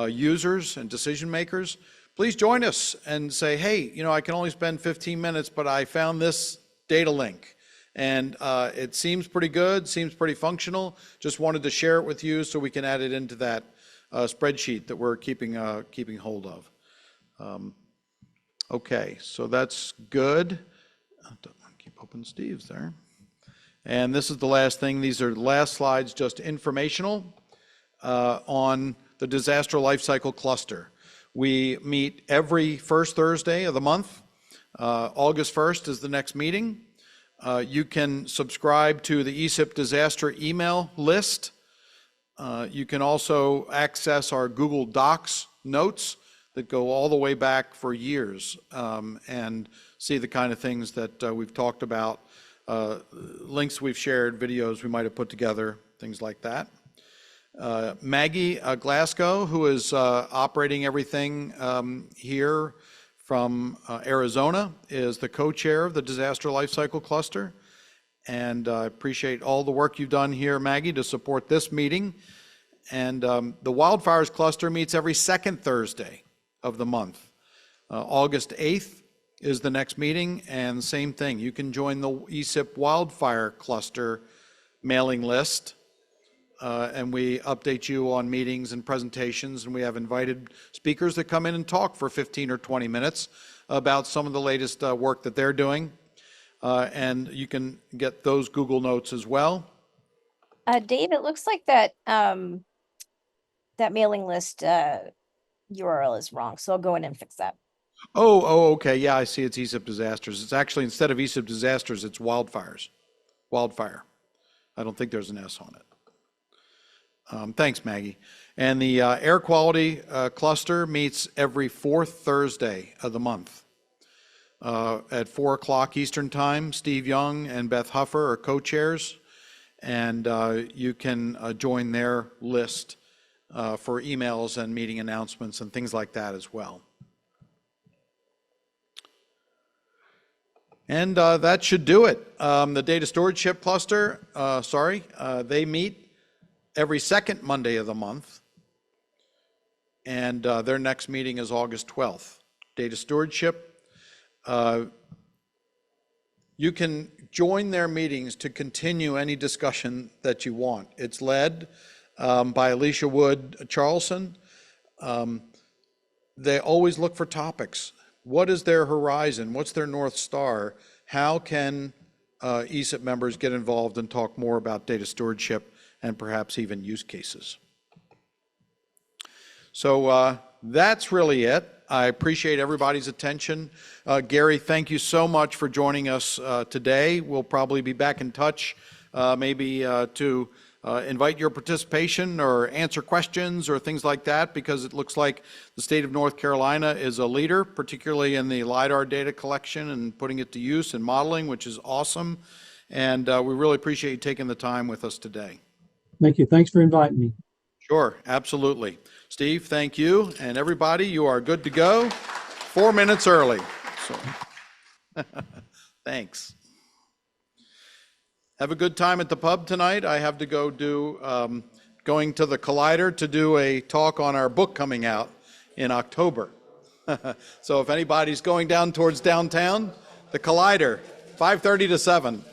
Speaker 1: users and decision makers, please join us and say, hey, I can only spend 15 minutes, but I found this data link. And it seems pretty good, seems pretty functional. Just wanted to share it with you so we can add it into that spreadsheet that we're keeping hold of. Okay, so that's good. Keep open Steve's there. And this is the last thing. These are the last slides, just informational on the Disaster Lifecycle Cluster. We meet every first Thursday of the month. August 1st is the next meeting. You can subscribe to the ESIP disaster email list. You can also access our Google Docs notes that go all the way back for years and see the kind of things that we've talked about, links we've shared, videos we might have put together, things like that. Maggie Glasgow, who is operating everything here from Arizona, is the co-chair of the Disaster Lifecycle Cluster. And I appreciate all the work you've done here, Maggie, to support this meeting. And the Wildfires Cluster meets every second Thursday of the month. August 8th is the next meeting, and same thing. You can join the ESIP Wildfire Cluster mailing list. And we update you on meetings and presentations, and we have invited speakers that come in and talk for 15 or 20 minutes about some of the latest work that they're doing. And you can get those Google Notes as well.
Speaker 2: Dave, it looks like that that mailing list URL is wrong, so I'll go in and fix that.
Speaker 1: Oh, okay. Yeah, I see it's ESIP Disasters. It's actually, instead of ESIP Disasters, it's Wildfires. Wildfire. I don't think there's an S on it. Thanks, Maggie. And the air quality cluster meets every fourth Thursday of the month at 4 o'clock Eastern Time. Steve Young and Beth Huffer are co-chairs, and you can join their list for emails and meeting announcements and things like that as well. And that should do it. The Data Stewardship Cluster, they meet every second Monday of the month, and their next meeting is August 12th. Data Stewardship, you can join their meetings to continue any discussion that you want. It's led by Alicia Wood Charlson. They always look for topics. What is their horizon? What's their North Star? How can ESIP members get involved and talk more about data stewardship and perhaps even use cases? So that's really it. I appreciate everybody's attention. Gary, thank you so much for joining us today. We'll probably be back in touch maybe to invite your participation or answer questions or things like that, because it looks like the state of North Carolina is a leader, particularly in the LiDAR data collection and putting it to use and modeling, which is awesome. And we really appreciate you taking the time with us today.
Speaker 5: Thank you. Thanks for inviting me.
Speaker 1: Sure, absolutely. Steve, thank you. And everybody, you are good to go. 4 minutes early. So thanks. Have a good time at the pub tonight. I have to go do, going to the Collider to do a talk on our book coming out in October. So if anybody's going down towards downtown, the Collider, 5:30 to 7.